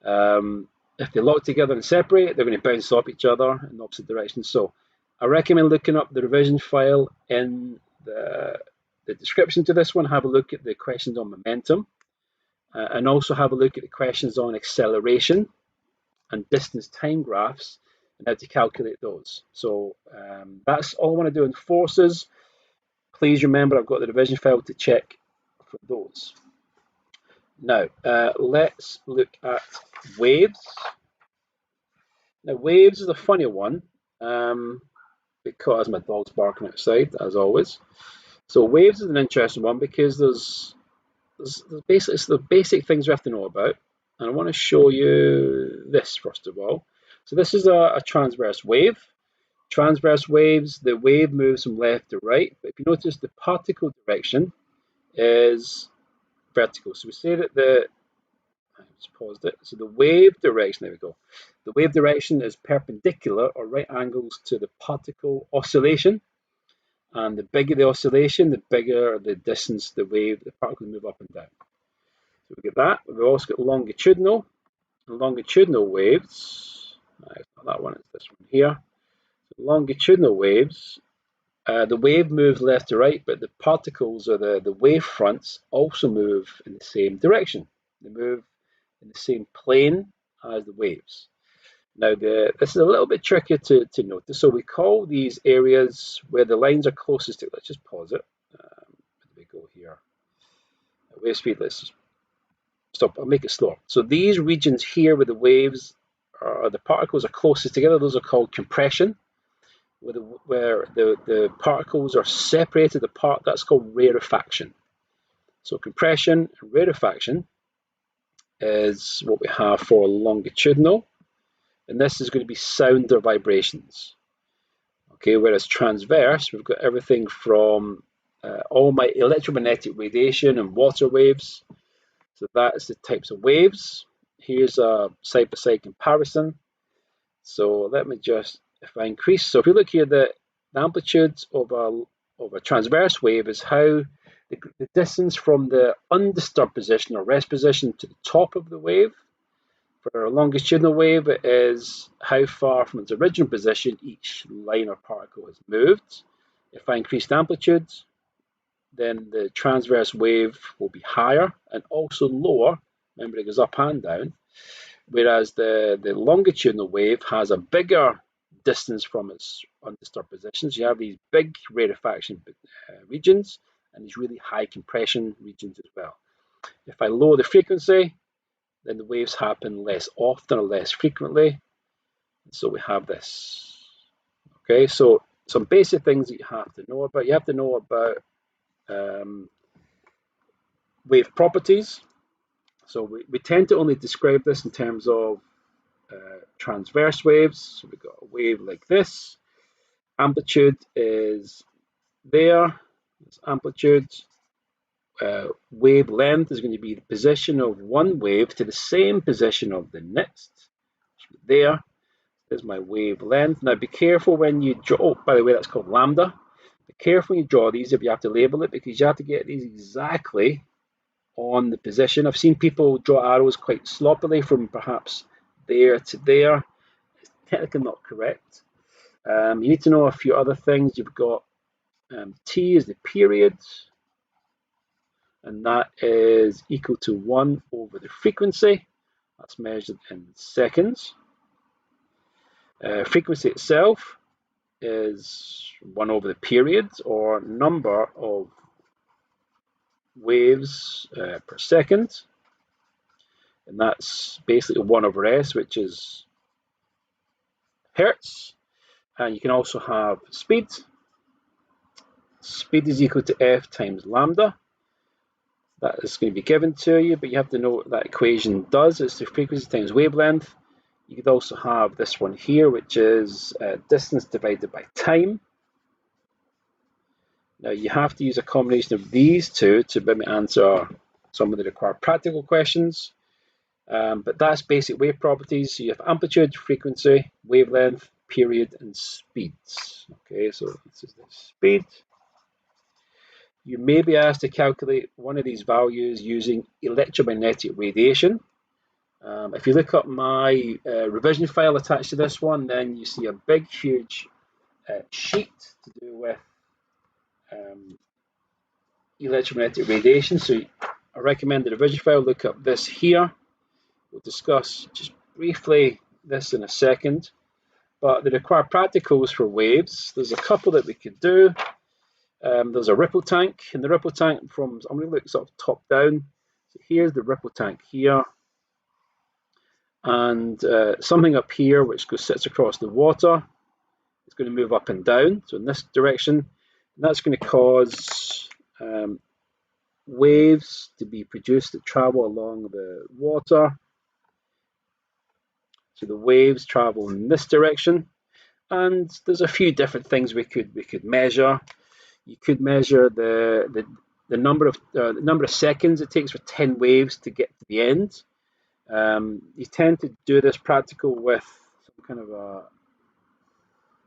If they lock together and separate, they're going to bounce off each other in opposite directions. So I recommend looking up the revision file in the description to this one. Have a look at the questions on momentum, and also have a look at the questions on acceleration and distance time graphs and how to calculate those. So that's all I want to do in forces. Please remember I've got the revision file to check for those. Now, let's look at waves. Now, waves is a funny one because my dog's barking outside, as always. So waves is an interesting one because there's the basic things we have to know about. And I want to show you this first of all. So this is a transverse wave. Transverse waves, the wave moves from left to right. But if you notice, the particle direction is vertical. So we say that I just paused it. So the wave direction, there we go. The wave direction is perpendicular or right angles to the particle oscillation. And the bigger the oscillation, the bigger the distance the particle move up and down. So we get that. We've also got longitudinal. And longitudinal waves, it's not that one, it's this one here. So longitudinal waves, the wave moves left to right, but the particles or the wave fronts also move in the same direction. They move in the same plane as the waves. Now, this is a little bit trickier to notice. So we call these areas where the lines are closest to, let's just pause it. Where do we go here? Wave speed, let's just stop, I'll make it slower. So these regions here where the waves or the particles are closest together, those are called compression. Where the particles are separated apart, that's called rarefaction. So compression and rarefaction is what we have for longitudinal, and this is going to be sound or vibrations. Okay, whereas transverse, we've got everything from all my electromagnetic radiation and water waves. So that's the types of waves. Here's a side-by-side comparison. So let me just, if I increase, so if you look here, the amplitude of a transverse wave is how the distance from the undisturbed position or rest position to the top of the wave. For a longitudinal wave, it is how far from its original position each line or particle has moved. If I increase the amplitude, then the transverse wave will be higher and also lower. Remember, it goes up and down. Whereas the longitudinal wave has a bigger distance from its undisturbed positions. You have these big rarefaction regions and these really high compression regions as well. If I lower the frequency, then the waves happen less often or less frequently. So we have this. Okay, so some basic things that you have to know about. You have to know about wave properties. So we tend to only describe this in terms of transverse waves. So we've got a wave like this. Amplitude is there. It's amplitude wavelength is going to be the position of one wave to the same position of the next. There is my wavelength. Now be careful when you draw, oh, by the way, that's called lambda. Be careful when you draw these if you have to label it, because you have to get these exactly on the position. I've seen people draw arrows quite sloppily from perhaps there to there. It's technically not correct. You need to know a few other things. You've got T is the period, and that is equal to 1 over the frequency. That's measured in seconds. Frequency itself is 1 over the period, or number of waves per second, and that's basically 1 over s, which is hertz. And you can also have speed. Speed is equal to f times lambda. That is going to be given to you, but you have to know what that equation does. It's the frequency times wavelength. You could also have this one here, which is distance divided by time. Now you have to use a combination of these two to maybe answer some of the required practical questions. But that's basic wave properties. So you have amplitude, frequency, wavelength, period, and speed. Okay, so this is the speed. You may be asked to calculate one of these values using electromagnetic radiation. If you look up my revision file attached to this one, then you see a big, huge sheet to do with electromagnetic radiation. So I recommend the revision file. Look up this here. We'll discuss just briefly this in a second. But the required practicals for waves, there's a couple that we could do. There's a ripple tank. In the ripple tank, I'm going to look sort of top down. So here's the ripple tank here. And something up here which sits across the water. It's going to move up and down, so in this direction. And that's going to cause waves to be produced that travel along the water. So the waves travel in this direction. And there's a few different things we could measure. You could measure the number of seconds it takes for 10 waves to get to the end. You tend to do this practical with some kind of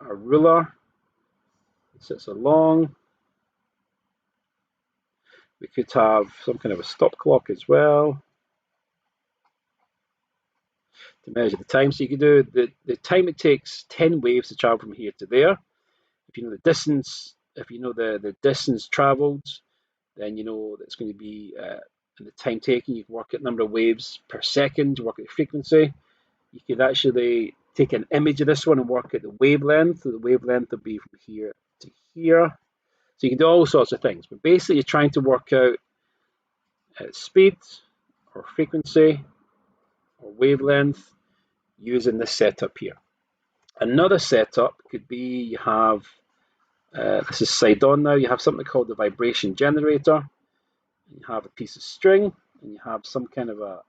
a ruler that sits along. We could have some kind of a stop clock as well to measure the time. So you could do the time it takes 10 waves to travel from here to there. If you know the distance, if you know the distance traveled, then you know that's going to be and the time taken. You can work out number of waves per second, work out the frequency. You could actually take an image of this one and work out the wavelength. So the wavelength will be from here to here. So you can do all sorts of things, but basically you're trying to work out speed or frequency or wavelength using this setup here. Another setup could be you have, this is side on now, you have something called the vibration generator. You have a piece of string and you have some kind of a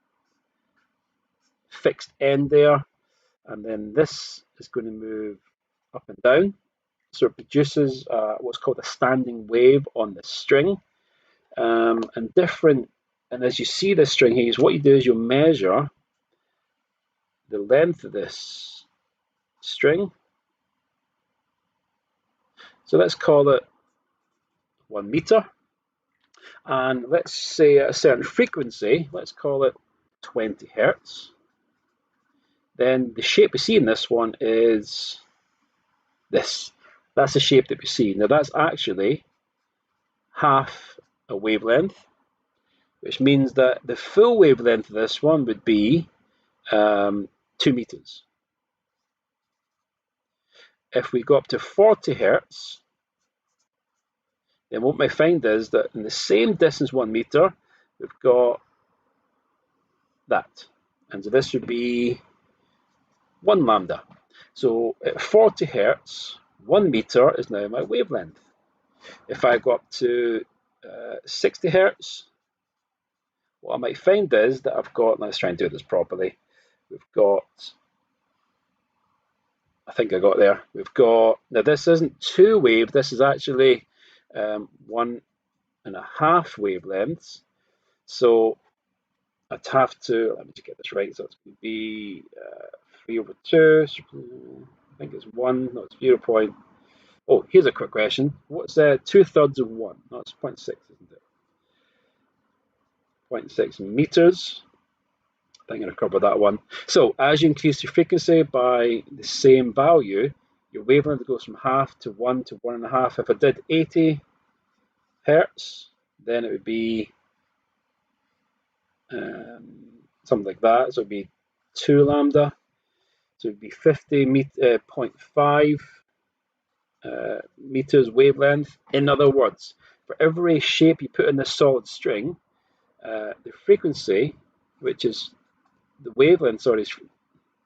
fixed end there, and then this is going to move up and down. So it produces what's called a standing wave on the string. And as you see this string here, what you do is you measure the length of this string. So let's call it 1 meter. And let's say at a certain frequency, let's call it 20 hertz. Then the shape we see in this one is this. That's the shape that we see. Now that's actually half a wavelength, which means that the full wavelength of this one would be 2 meters. If we go up to 40 hertz, then what we find is that in the same distance, 1 meter, we've got that. And so this would be 1 lambda. So at 40 hertz, 1 meter is now my wavelength. If I go up to 60 hertz, what I might find is that I've got, let's try and do this properly. We've got, I think I got there. We've got, now this isn't 2 waves, this is actually 1 wavelengths. So I'd have to, let me just get this right, so it's going to be 3 over 2, I think it's 1, no, it's 0. Oh, here's a quick question. What's 2/3 of 1? No, it's 0.6, isn't it? 0.6 meters. I think I'm going to cover that one. So as you increase your frequency by the same value, your wavelength goes from half to 1 to 1.5. If I did 80 hertz, then it would be something like that. So it would be 2 lambda. So it would be 50.5 meters wavelength. In other words, for every shape you put in this solid string, the frequency, which is the wavelength, sorry,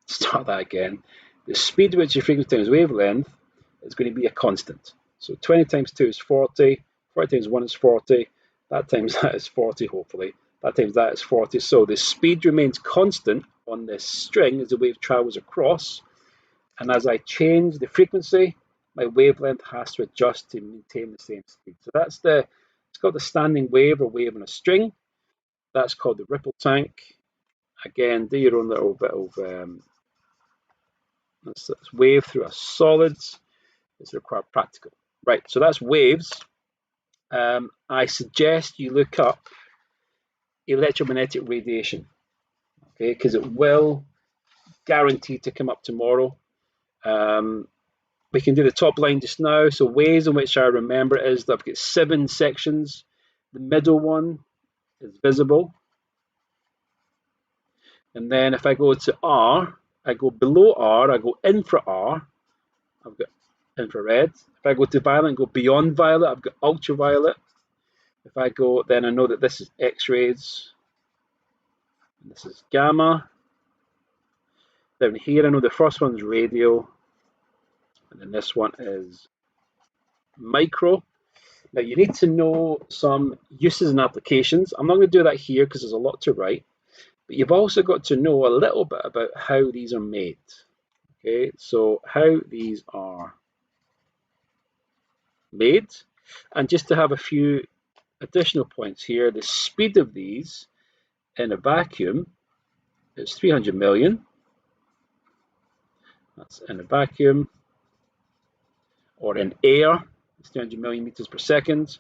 start that again. The speed at which your frequency times wavelength is going to be a constant. So 20 times 2 is 40, 40 times 1 is 40, that times that is 40 hopefully, that times that is 40. So the speed remains constant on this string as the wave travels across, and as I change the frequency, my wavelength has to adjust to maintain the same speed. So that's it's called the standing wave or wave on a string. That's called the ripple tank. Again, do your own little bit of let's wave through a solid. It's required practical. Right, so that's waves. I suggest you look up electromagnetic radiation, okay, because it will guarantee to come up tomorrow. We can do the top line just now. So ways in which I remember it is that I've got 7 sections. The middle one is visible. And then if I go to R, I go below R, I go infra R, I've got infrared. If I go to violet and go beyond violet, I've got ultraviolet. If I go, then I know that this is X-rays, and this is gamma. Down here, I know the first one is radio, and then this one is micro. Now you need to know some uses and applications. I'm not going to do that here because there's a lot to write, but you've also got to know a little bit about how these are made. Okay, so how these are made, and just to have a few additional points here, the speed of these in a vacuum is 300 million. That's in a vacuum. Or in air, it's 300 million meters per second.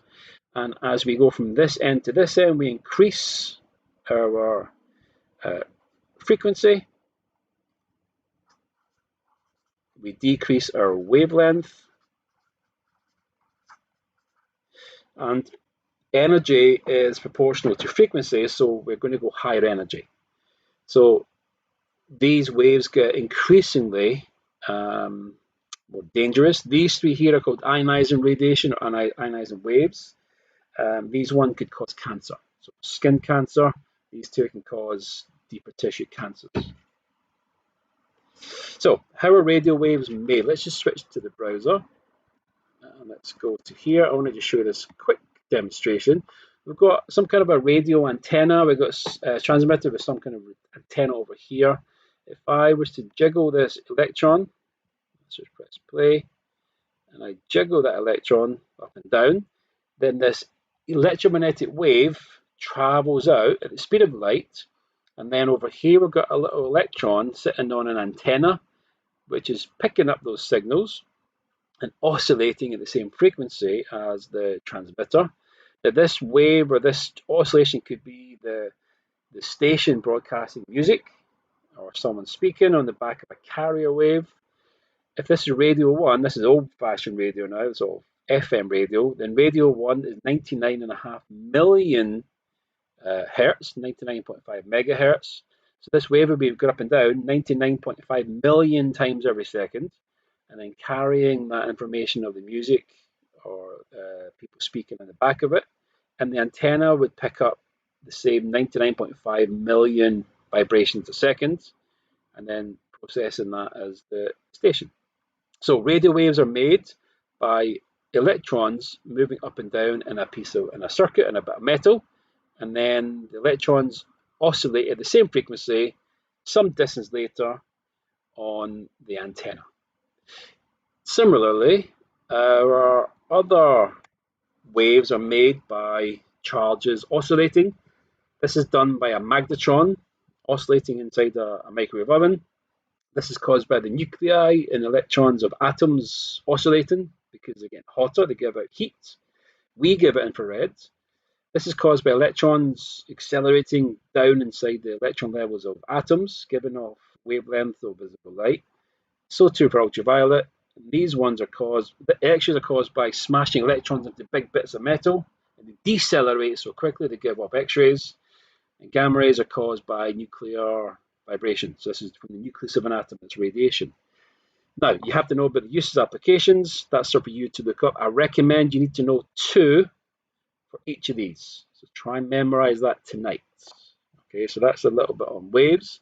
And as we go from this end to this end, we increase our frequency. We decrease our wavelength. And energy is proportional to frequency, so we're going to go higher energy. So these waves get increasingly more dangerous. These 3 here are called ionizing radiation or ionizing waves. These one could cause cancer. So skin cancer, these 2 can cause deeper tissue cancers. So how are radio waves made? Let's just switch to the browser. Let's go to here. I want to just show this quick demonstration. We've got some kind of a radio antenna. We've got a transmitter with some kind of antenna over here. If I was to jiggle this electron, let's just press play, and I jiggle that electron up and down, then this electromagnetic wave travels out at the speed of light, and then over here we've got a little electron sitting on an antenna which is picking up those signals and oscillating at the same frequency as the transmitter. Now this wave or this oscillation could be the station broadcasting music or someone speaking on the back of a carrier wave. If this is radio 1, this is old-fashioned radio now, it's all FM radio, then radio 1 is 99.5 million hertz, 99.5 megahertz. So this wave will be going up and down 99.5 million times every second, and then carrying that information of the music or people speaking on the back of it, and the antenna would pick up the same 99.5 million vibrations a second, and then processing that as the station. So radio waves are made by electrons moving up and down in a circuit in a bit of metal, and then the electrons oscillate at the same frequency some distance later on the antenna. Similarly, our other waves are made by charges oscillating. This is done by a magnetron oscillating inside a microwave oven. This is caused by the nuclei and electrons of atoms oscillating because they get hotter, they give out heat. We give it infrared. This is caused by electrons accelerating down inside the electron levels of atoms, giving off wavelength of visible light. So too for ultraviolet. These ones are caused, the X-rays are caused by smashing electrons into big bits of metal, and they decelerate so quickly they give off X-rays. And gamma rays are caused by nuclear vibration. So this is from the nucleus of an atom, it's radiation. Now, you have to know about the uses applications. That's for you to look up. I recommend you need to know 2 for each of these. So try and memorize that tonight. Okay, so that's a little bit on waves.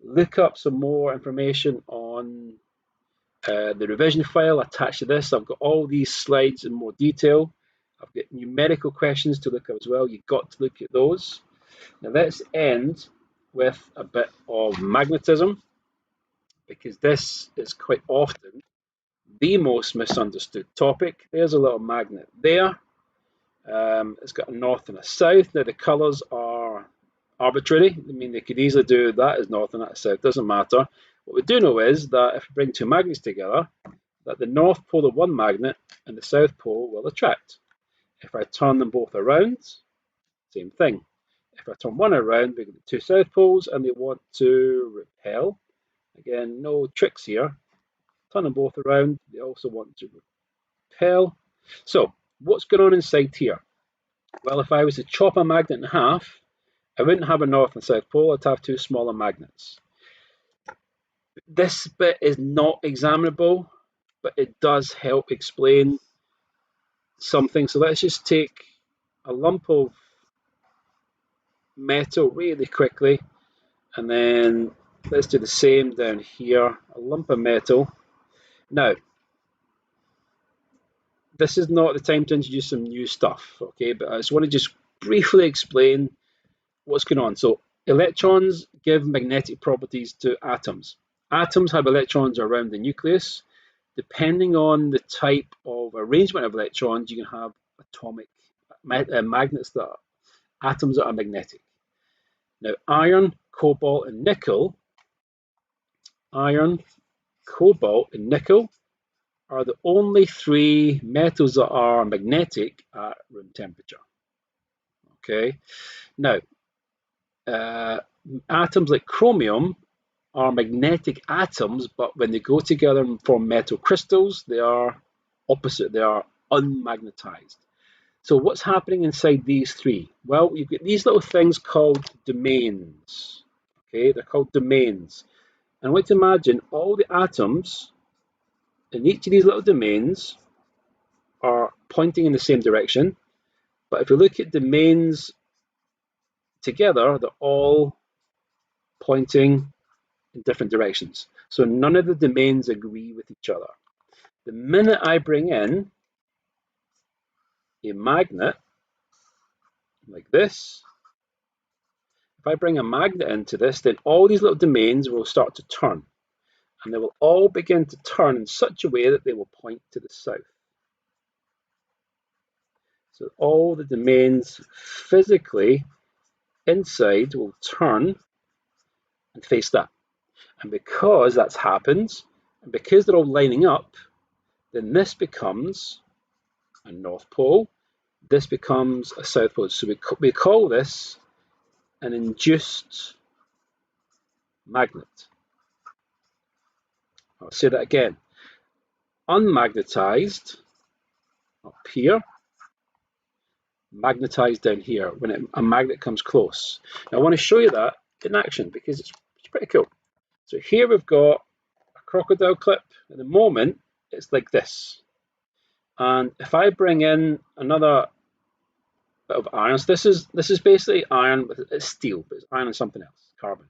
Look up some more information on the revision file attached to this. I've got all these slides in more detail. I've got numerical questions to look at as well. You've got to look at those. Now let's end with a bit of magnetism, because this is quite often the most misunderstood topic. There's a little magnet there. It's got a north and a south. Now the colours are arbitrary. I mean, they could easily do that as north and that as south. Doesn't matter. What we do know is that if we bring 2 magnets together, that the north pole of one magnet and the south pole will attract. If I turn them both around, same thing. If I turn one around, we get 2 south poles and they want to repel. Again, no tricks here. Turn them both around, they also want to repel. So, what's going on inside here? Well, if I was to chop a magnet in half, I wouldn't have a north and south pole, I'd have 2 smaller magnets. This bit is not examinable, but it does help explain something. So let's just take a lump of metal really quickly, and then let's do the same down here, a lump of metal. Now, this is not the time to introduce some new stuff, okay, but I just want to just briefly explain what's going on. So electrons give magnetic properties to atoms. Atoms have electrons around the nucleus. Depending on the type of arrangement of electrons, you can have atomic magnets that are atoms that are magnetic. Now, iron, cobalt, and nickel are the only 3 metals that are magnetic at room temperature. Okay. Now, atoms like chromium are magnetic atoms, but when they go together and form metal crystals, they are opposite. They are unmagnetized. So what's happening inside these 3? Well, you've got these little things called domains. Okay, they're called domains. And I want to imagine all the atoms in each of these little domains are pointing in the same direction. But if you look at domains together, they're all pointing in different directions. So none of the domains agree with each other. The minute I bring in a magnet like this, if I bring a magnet into this, then all these little domains will start to turn. And they will all begin to turn in such a way that they will point to the south. So all the domains physically inside will turn and face that. And because that's happened, and because they're all lining up, then this becomes a north pole, this becomes a south pole. So we call this an induced magnet. I'll say that again. Unmagnetized up here, magnetized down here when a magnet comes close. Now I want to show you that in action because it's pretty cool. So here we've got a crocodile clip. At the moment, it's like this. And if I bring in another bit of iron, so this is basically iron, but it's steel, but it's iron and something else, carbon.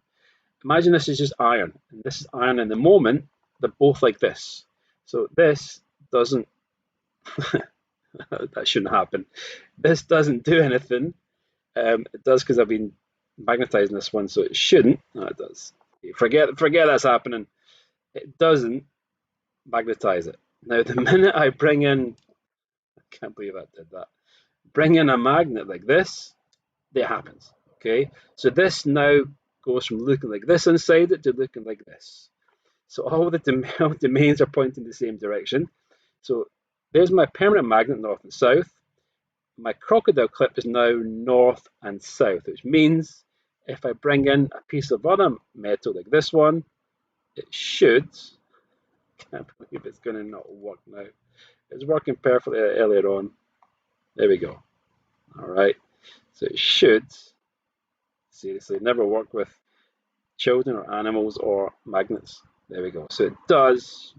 Imagine this is just iron, and this is iron. In the moment, they're both like this. So this doesn't, that shouldn't happen. This doesn't do anything. It does because I've been magnetizing this one, so it shouldn't. No, it does. Forget that's happening. It doesn't magnetize it. Now, the minute I bring in, I can't believe I did that. bring in a magnet like this, it happens. Okay, so this now goes from looking like this inside it to looking like this. So all the domains are pointing in the same direction. So there's my permanent magnet, north and south. My crocodile clip is now north and south, which means if I bring in a piece of other metal like this one, it should, can't believe it's going to not work now. It's working perfectly earlier on. There we go. All right. So it should, seriously, never work with children or animals or magnets. There we go. So it does.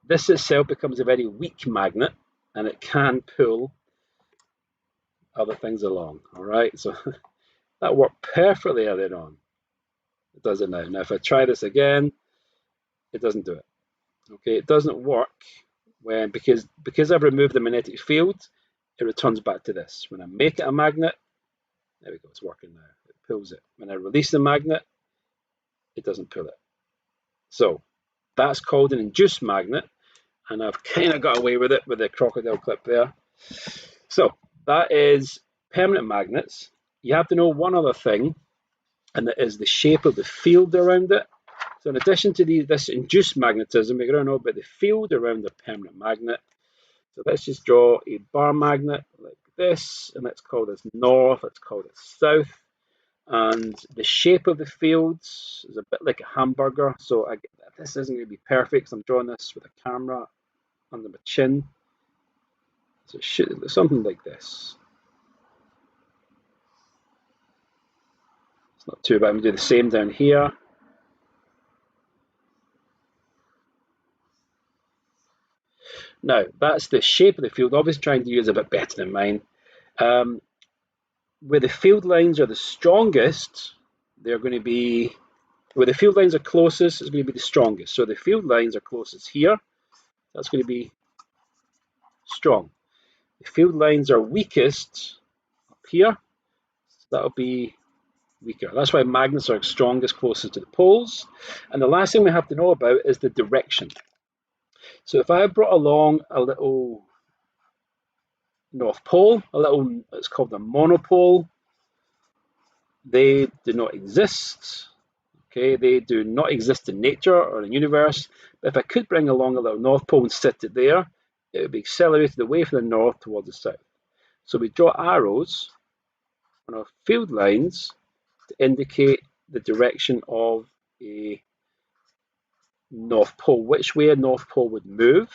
This itself becomes a very weak magnet, and it can pull other things along. All right. So that worked perfectly earlier on. It does it now. Now, if I try this again, it doesn't do it. Okay, it doesn't work when because I've removed the magnetic field, it returns back to this. When I make it a magnet, there we go, it's working now. It pulls it. When I release the magnet, it doesn't pull it. So that's called an induced magnet, and I've kind of got away with it with the crocodile clip there. So that is permanent magnets. You have to know one other thing, and that is the shape of the field around it. So in addition to this induced magnetism, we're going to know about the field around the permanent magnet. So let's just draw a bar magnet like this, and let's call this north, let's call this south. And the shape of the fields is a bit like a hamburger. So this isn't going to be perfect, so I'm drawing this with a camera under my chin. So it should look something like this. It's not too bad. I'm going to do the same down here. Now, that's the shape of the field. Obviously, trying to use a bit better than mine. Where the field lines are the strongest, they're going to be, where the field lines are closest, it's going to be the strongest. So the field lines are closest here. That's going to be strong. The field lines are weakest up here. So that'll be weaker. That's why magnets are strongest closest to the poles. And the last thing we have to know about is the direction. So if I brought along a little North Pole, it's called a monopole. They do not exist. Okay, they do not exist in nature or in the universe. But if I could bring along a little North Pole and set it there, it would be accelerated away from the north towards the south. So we draw arrows on our field lines to indicate the direction of a North Pole, which way a North Pole would move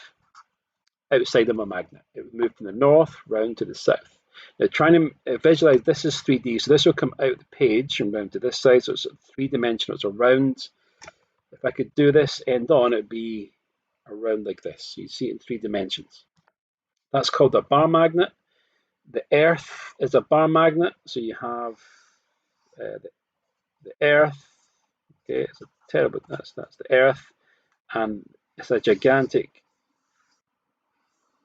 outside of a magnet. It would move from the north round to the south. Now trying to visualize, this is 3D, so this will come out the page and round to this side, so it's three-dimensional, it's a round. If I could do this end on, it would be around like this. So you see it in 3 dimensions. That's called a bar magnet. The Earth is a bar magnet, so you have the Earth. Okay, it's a terrible, that's the Earth, and it's a gigantic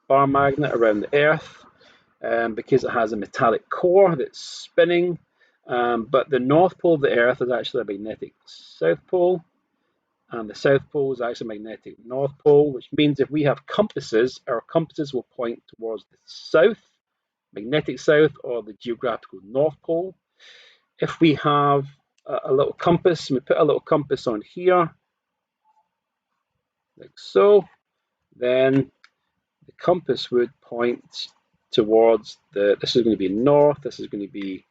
bar magnet around the Earth because it has a metallic core that's spinning. But the North Pole of the Earth is actually a magnetic South Pole, and the South Pole is actually a magnetic North Pole, which means if we have compasses, our compasses will point towards the south, magnetic south, or the geographical North Pole. If we have a little compass, and we put a little compass on here, like so, then the compass would point towards this is going to be north, this is going to be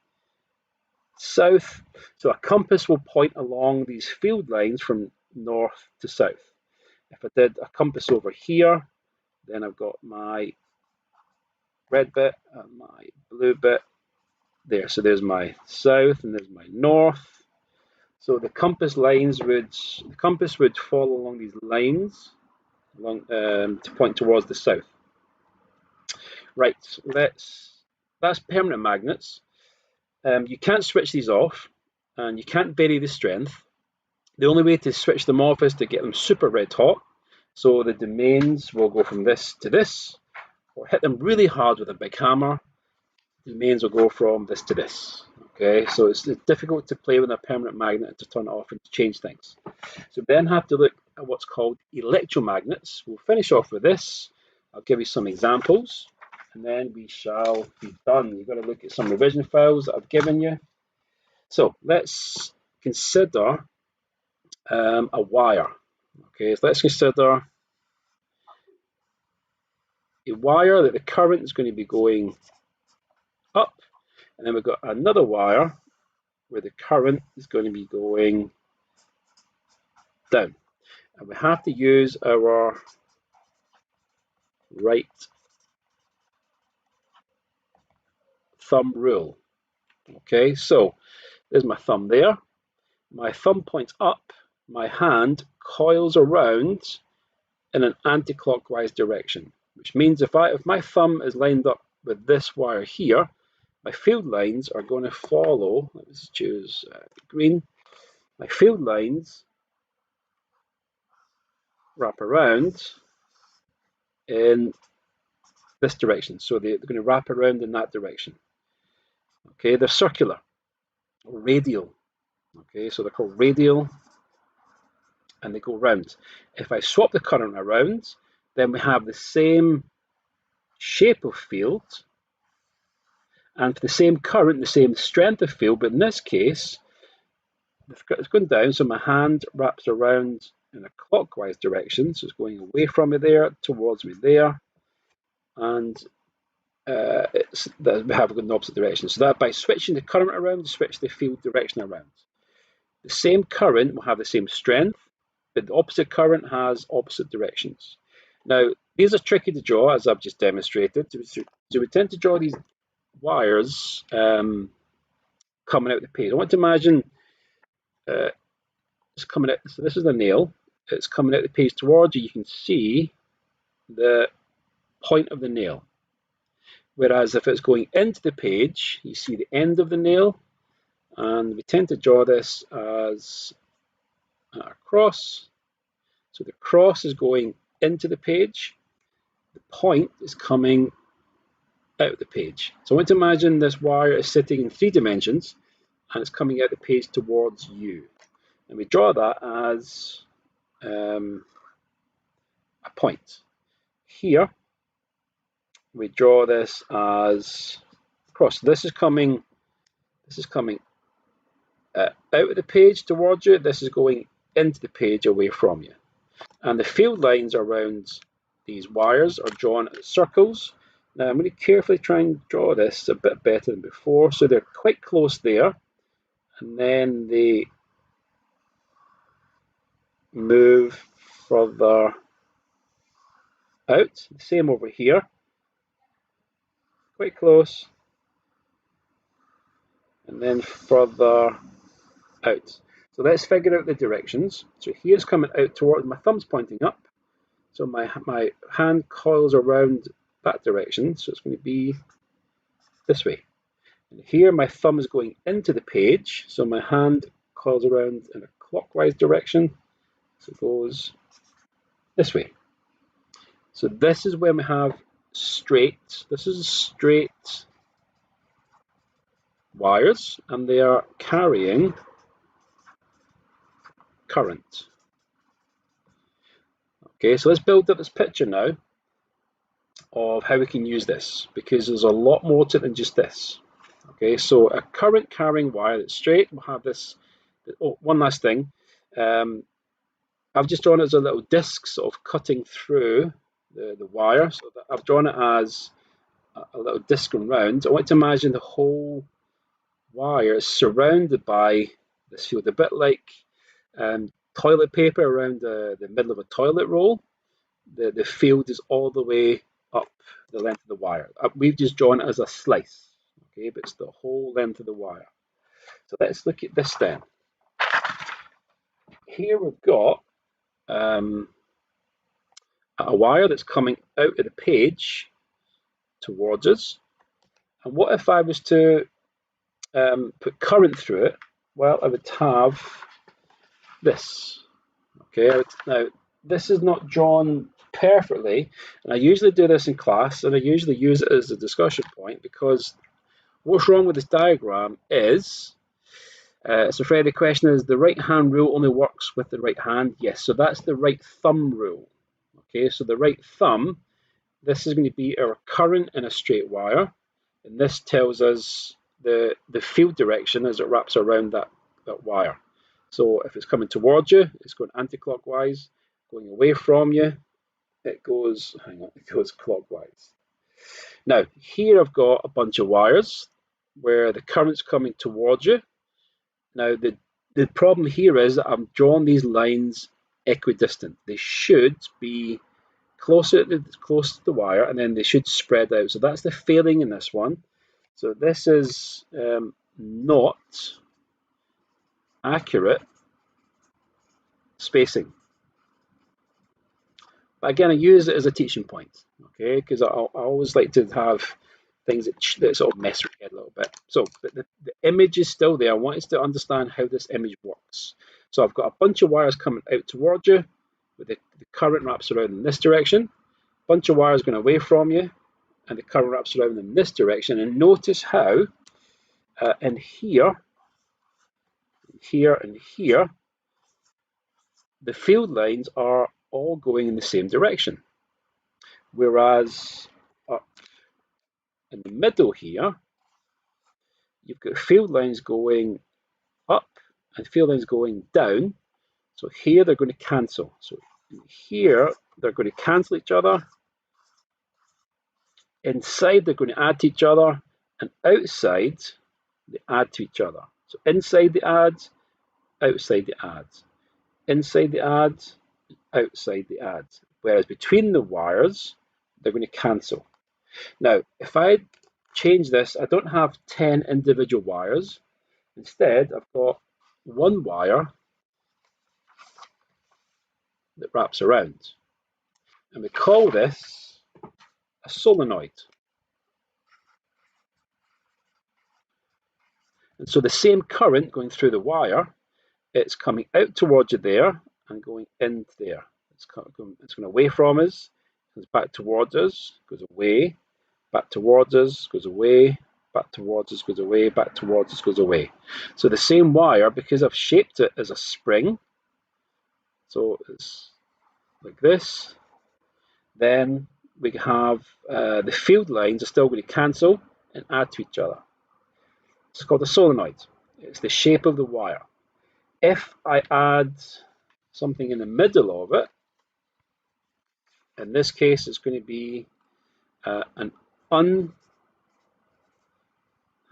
south. So a compass will point along these field lines from north to south. If I did a compass over here, then I've got my red bit and my blue bit there. So there's my south and there's my north. So the compass would follow along these lines to point towards the south. Right, that's permanent magnets. You can't switch these off, and you can't vary the strength. The only way to switch them off is to get them super red hot. So the domains will go from this to this, or hit them really hard with a big hammer. The domains will go from this to this. Okay, so it's difficult to play with a permanent magnet to turn it off and to change things. So we then have to look at what's called electromagnets. We'll finish off with this. I'll give you some examples. and then we shall be done. You've got to look at some revision files that I've given you. So let's consider a wire. Okay, so let's consider a wire that the current is going to be going up, and then we've got another wire where the current is going to be going down. And we have to use our right thumb rule. Okay, so there's my thumb there. My thumb points up, my hand coils around in an anti-clockwise direction, which means if my thumb is lined up with this wire here, my field lines are going to follow. Let's choose green. My field lines wrap around in this direction, so they're going to wrap around in that direction. Okay, they're circular or radial. Okay, so they're called radial, and they go round. If I swap the current around, then we have the same shape of field, and for the same current, the same strength of field, but in this case, it's going down, so my hand wraps around in a clockwise direction, so it's going away from me there, towards me there, and we have an opposite direction. So that by switching the current around, switch the field direction around. The same current will have the same strength, but the opposite current has opposite directions. Now, these are tricky to draw, as I've just demonstrated. So we tend to draw these wires coming out the page. I want to imagine it's coming out. So this is the nail. It's coming out the page towards you. You can see the point of the nail. Whereas if it's going into the page, you see the end of the nail. And we tend to draw this as a cross. So the cross is going into the page. The point is coming out the page. So I want to imagine this wire is sitting in 3 dimensions and it's coming out the page towards you. And we draw that as a point. Here, we draw this as a cross. This is coming out of the page towards you. This is going into the page away from you. And the field lines around these wires are drawn as circles. Now I'm going to carefully try and draw this a bit better than before. So they're quite close there, and then they move further out. The same over here, quite close, and then further out. So let's figure out the directions. So here's coming out towards, my thumb's pointing up, so my hand coils around that direction, so it's going to be this way. And here my thumb is going into the page, so my hand coils around in a clockwise direction, so it goes this way. So this is when we have straight, this is straight wires, and they are carrying current. Okay, so let's build up this picture now of how we can use this, because there's a lot more to it than just this. Okay, so a current carrying wire that's straight will have this. Oh, one last thing. I've just drawn it as a little disc sort of cutting through the wire. So that I've drawn it as a little disc and round. I want to imagine the whole wire is surrounded by this field, a bit like toilet paper around the middle of a toilet roll. The field is all the way up the length of the wire. We've just drawn it as a slice, okay, but it's the whole length of the wire. So let's look at this then. Here we've got a wire that's coming out of the page towards us. And what if I was to put current through it? Well, I would have this. Okay, now this is not drawn perfectly, and I usually do this in class, and I usually use it as a discussion point, because what's wrong with this diagram is, so Freddie, the question is, the right hand rule only works with the right hand? Yes, so that's the right thumb rule. Okay, so the right thumb this is going to be our current in a straight wire, and this tells us the field direction as it wraps around that wire. So if it's coming towards you, it's going anti-clockwise. Going away from you, it goes clockwise. Now here I've got a bunch of wires where the current's coming towards you. Now the problem here is that I'm drawing these lines equidistant. They should be close to the wire, and then they should spread out. So that's the failing in this one. So this is not accurate spacing. But again, I use it as a teaching point, okay? Because I always like to have things that sort of mess with your head a little bit. So, but the image is still there. I want us to understand how this image works. So I've got a bunch of wires coming out towards you, with the current wraps around in this direction. A bunch of wires going away from you, and the current wraps around in this direction. And notice how in here, and here, the field lines are all going in the same direction. Whereas up in the middle here, you've got field lines going up and field lines going down. So here they're going to cancel. So here they're going to cancel each other. Inside they're going to add to each other, and outside they add to each other. So inside they add, outside they add. Inside they add, outside they add. Whereas between the wires, they're going to cancel. Now, if I change this, I don't have 10 individual wires. Instead, I've got one wire that wraps around. And we call this a solenoid. And so the same current going through the wire, it's coming out towards you there and going in there. It's going away from us, comes back towards us, goes away, back towards us, goes away, back towards us, goes away, back towards us, goes away. So the same wire, because I've shaped it as a spring, so it's like this, then we have the field lines are still going to cancel and add to each other. It's called a solenoid. It's the shape of the wire. If I add something in the middle of it, in this case it's going to be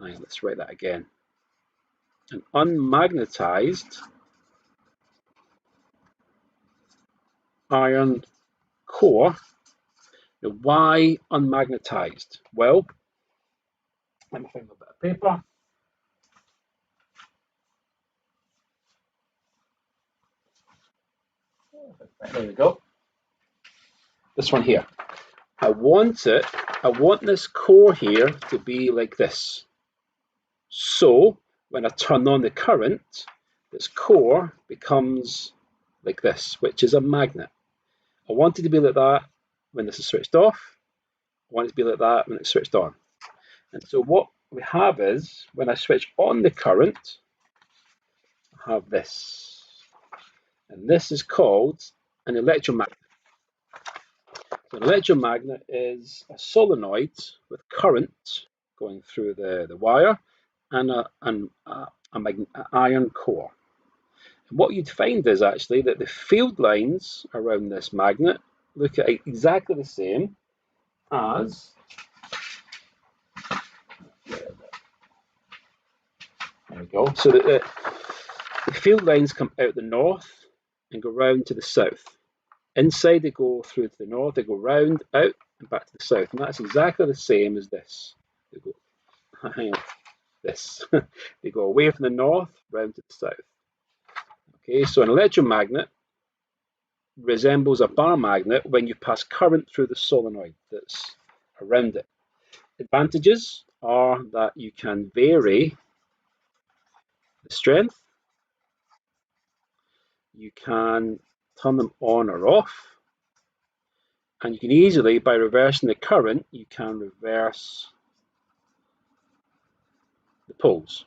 let's write that again, an unmagnetized iron core. Now, why unmagnetized? Well, let me find a bit of paper. There we go. This one here. I want this core here to be like this. So when I turn on the current, this core becomes like this, which is a magnet. I want it to be like that when this is switched off. I want it to be like that when it's switched on. And so what we have is, when I switch on the current, I have this. And this is called an electromagnet. So an electromagnet is a solenoid with current going through the wire and an iron core. And what you'd find is actually that the field lines around this magnet look at exactly the same as there we go. So the field lines come out the north and go round to the south. Inside they go through to the north, they go round, out, and back to the south. And that's exactly the same as this. They go, hang on, this. They go away from the north, round to the south. Okay, so an electromagnet resembles a bar magnet when you pass current through the solenoid that's around it. Advantages are that you can vary the strength, you can turn them on or off, and you can easily, by reversing the current, you can reverse the poles.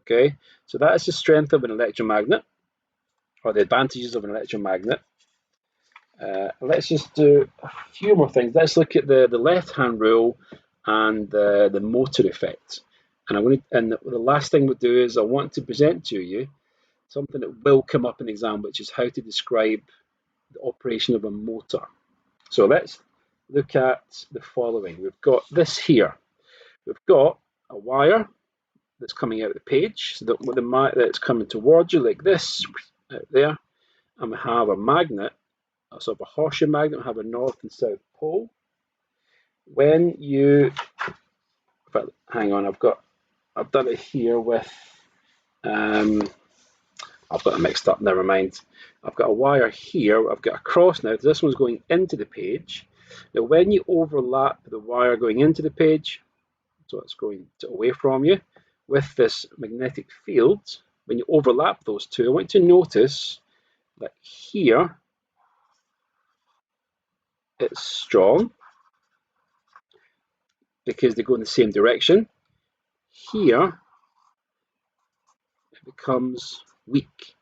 Okay, so that is the strength of an electromagnet, or the advantages of an electromagnet. Let's just do a few more things. Let's look at the left-hand rule and the motor effect. And the last thing we'll do is I want to present to you something that will come up in the exam, which is how to describe the operation of a motor. So let's look at the following. We've got this here. We've got a wire that's coming out of the page, so that's coming towards you like this, out there. And we have a magnet, a sort of a horseshoe magnet. We have a north and south pole. When you, but hang on, I've done it here with, I've got it mixed up, never mind. I've got a wire here, I've got a cross now, this one's going into the page. Now when you overlap the wire going into the page, so it's going away from you, with this magnetic field, when you overlap those two, I want you to notice that here it's strong because they go in the same direction. Here it becomes weak.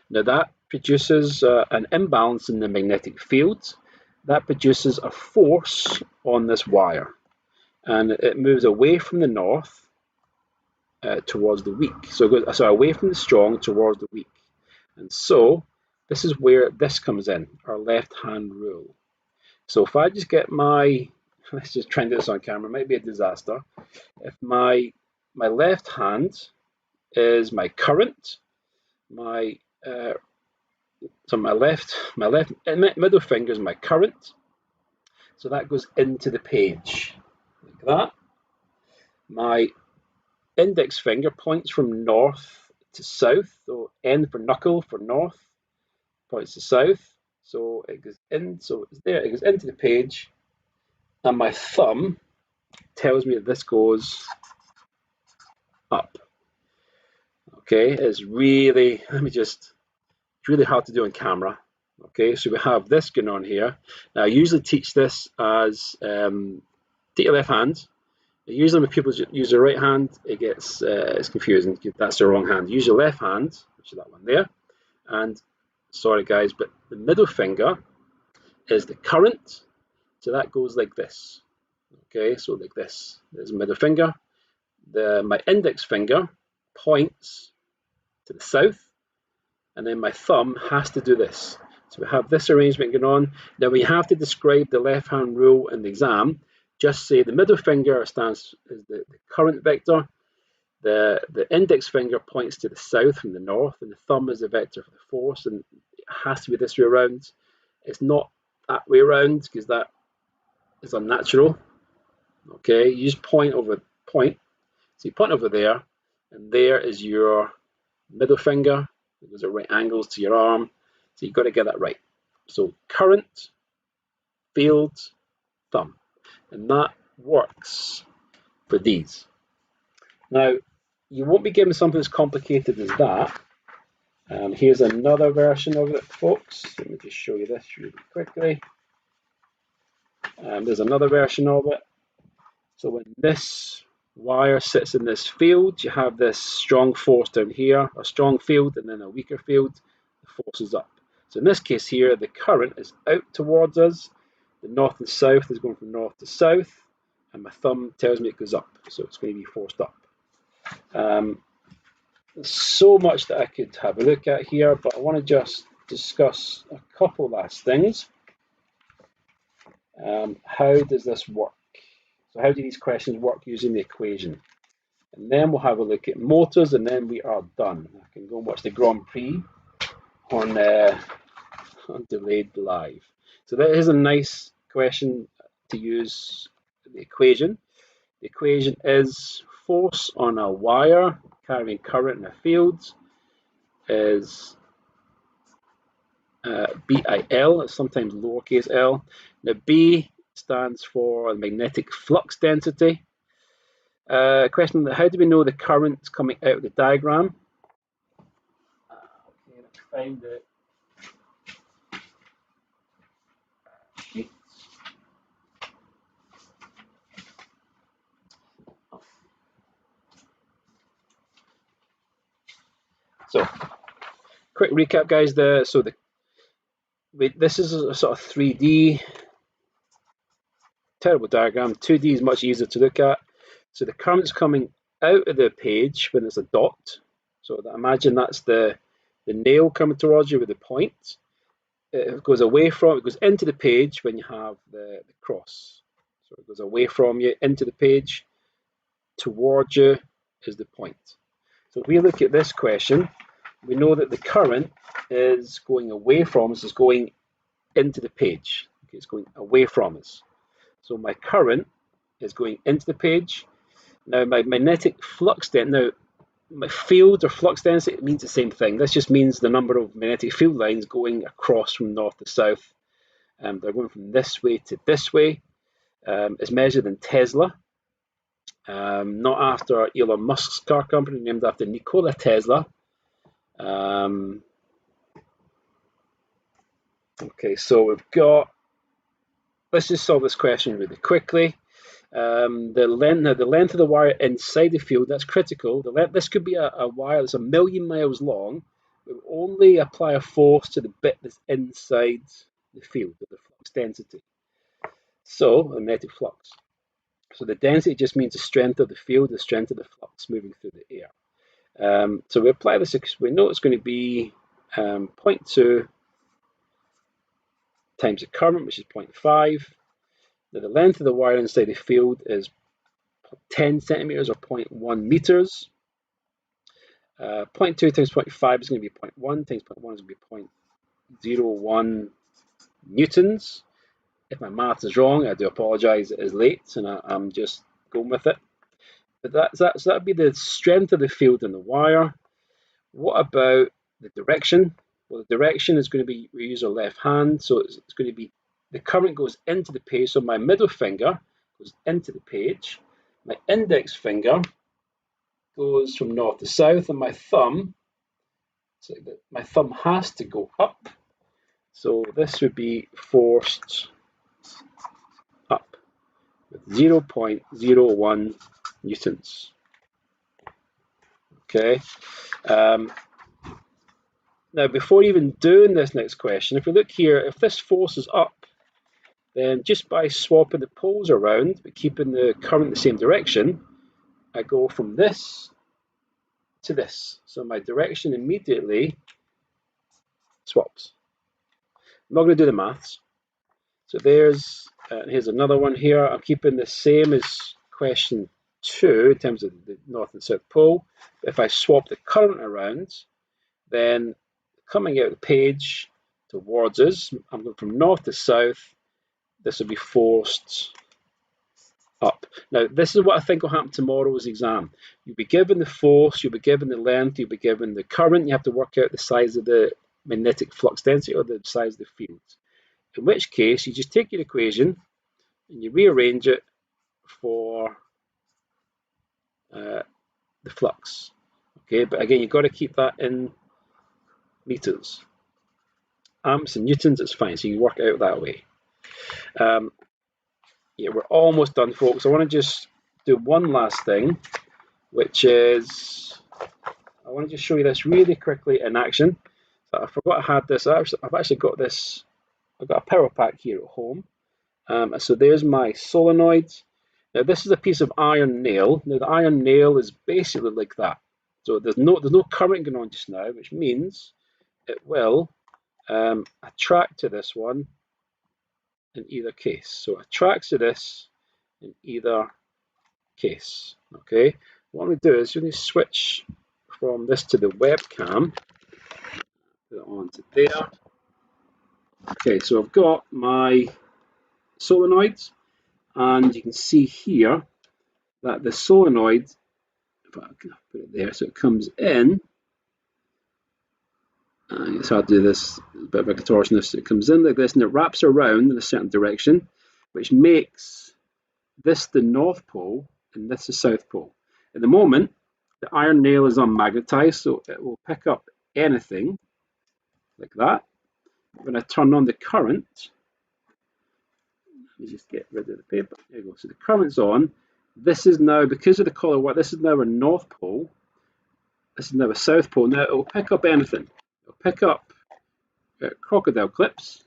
Now that produces an imbalance in the magnetic field. That produces a force on this wire, and it moves away from the north towards the weak. So it goes away from the strong towards the weak. And so this is where this comes in, our left-hand rule. So if I just get my, let's just try and do this on camera, it might be a disaster. If my left hand is my current, my left middle finger is my current, so that goes into the page like that. My index finger points from north to south, so N for knuckle for north, points to south, so it goes in, so it's there, it goes into the page, and my thumb tells me that this goes up. Okay, it's really, it's really hard to do on camera. Okay, so we have this going on here. Now I usually teach this as take your left hand. Usually when people use their right hand, it gets it's confusing. That's the wrong hand. Use your left hand, which is that one there. And sorry guys, but the middle finger is the current, so that goes like this. Okay, so like this. There's the middle finger. My index finger points to the south, and then my thumb has to do this. So we have this arrangement going on. Now we have to describe the left-hand rule in the exam. Just say the middle finger stands as the current vector, the index finger points to the south from the north, and the thumb is the vector for the force, and it has to be this way around. It's not that way around because that is unnatural. Okay, you just point. So you point over there, and there is your middle finger. Those are right angles to your arm, so you've got to get that right. So current, field, thumb, and that works for these. Now, you won't be given something as complicated as that. Here's another version of it, folks. Let me just show you this really quickly. There's another version of it. So when this wire sits in this field, you have this strong force down here, a strong field, and then a weaker field. The force is up. So in this case here, the current is out towards us. The north and south is going from north to south, and my thumb tells me it goes up. So it's going to be forced up. There's so much that I could have a look at here, but I want to just discuss a couple last things. How does this work? So how do these questions work using the equation? And then we'll have a look at motors, and then we are done. I can go and watch the Grand Prix on delayed live. So that is a nice question to use the equation. The equation is force on a wire carrying current in a field is BIL, it's sometimes lowercase l. Now B stands for magnetic flux density. Question, how do we know the current's coming out of the diagram? Okay, let's find it. So, quick recap, guys. So the this is a sort of 3D, terrible diagram. 2D is much easier to look at. So the current's coming out of the page when there's a dot. So imagine that's the nail coming towards you with the point. It goes away from, it goes into the page when you have the cross. So it goes away from you, into the page, towards you is the point. So if we look at this question, we know that the current is going away from us, is going into the page. Okay, it's going away from us. So my current is going into the page. Now my magnetic flux density, now my field or flux density, it means the same thing. This just means the number of magnetic field lines going across from north to south. They're going from this way to this way. It's measured in Tesla. Not after Elon Musk's car company, named after Nikola Tesla. Okay, so we've got, let's just solve this question really quickly. The length of the wire inside the field, that's critical. This could be a wire that's 1,000,000 miles long. We will only apply a force to the bit that's inside the field, the flux density. So, the magnetic flux. So the density just means the strength of the field, the strength of the flux moving through the air. So we apply this, we know it's going to be 0.2 times the current, which is 0.5. Now the length of the wire inside the field is 10 centimeters or 0.1 meters. 0.2 times 0.5 is going to be 0.1 times 0.1 is going to be 0.01 newtons. If my math is wrong, I do apologize, it is late and I'm just going with it. But so that would be the strength of the field in the wire. What about the direction? Well, the direction is going to be, we use our left hand, so it's going to be, the current goes into the page, so my middle finger goes into the page, my index finger goes from north to south, and my thumb, so my thumb has to go up, so this would be forced up with 0.01 newtons. Okay. Now, before even doing this next question, if we look here, if this force is up, then just by swapping the poles around, but keeping the current the same direction, I go from this to this. So my direction immediately swaps. I'm not going to do the maths. So here's another one here. I'm keeping the same as question 2 in terms of the north and south pole. But if I swap the current around, then coming out of the page towards us, I'm going from north to south. This will be forced up. Now, this is what I think will happen tomorrow's exam. You'll be given the force, you'll be given the length, you'll be given the current. You have to work out the size of the magnetic flux density or the size of the field. In which case, you just take your equation and you rearrange it for the flux. Okay, but again, you've got to keep that in meters. Amps and newtons, it's fine, so you work out that way. Yeah, we're almost done, folks. I want to just do one last thing, which is, I want to just show you this really quickly in action. So I forgot I had this. I've actually got this, I've got a power pack here at home. So there's my solenoid. Now this is a piece of iron nail. Now the iron nail is basically like that. So there's no current going on just now, which means it will attract to this one in either case. So attracts to this in either case. Okay. What we do is we switch from this to the webcam. Put it on to there. Okay, so I've got my solenoids, and you can see here that the solenoid, if I can put it there, so it comes in. It's hard to do this, a bit of a contortionist. It comes in like this and it wraps around in a certain direction, which makes this the North Pole and this the South Pole. At the moment, the iron nail is unmagnetized, so it will pick up anything like that. When I turn on the current, let me just get rid of the paper. There you go. So the current's on. This is now, because of the color white, this is now a North Pole. This is now a South Pole. Now it will pick up anything. It'll pick up crocodile clips.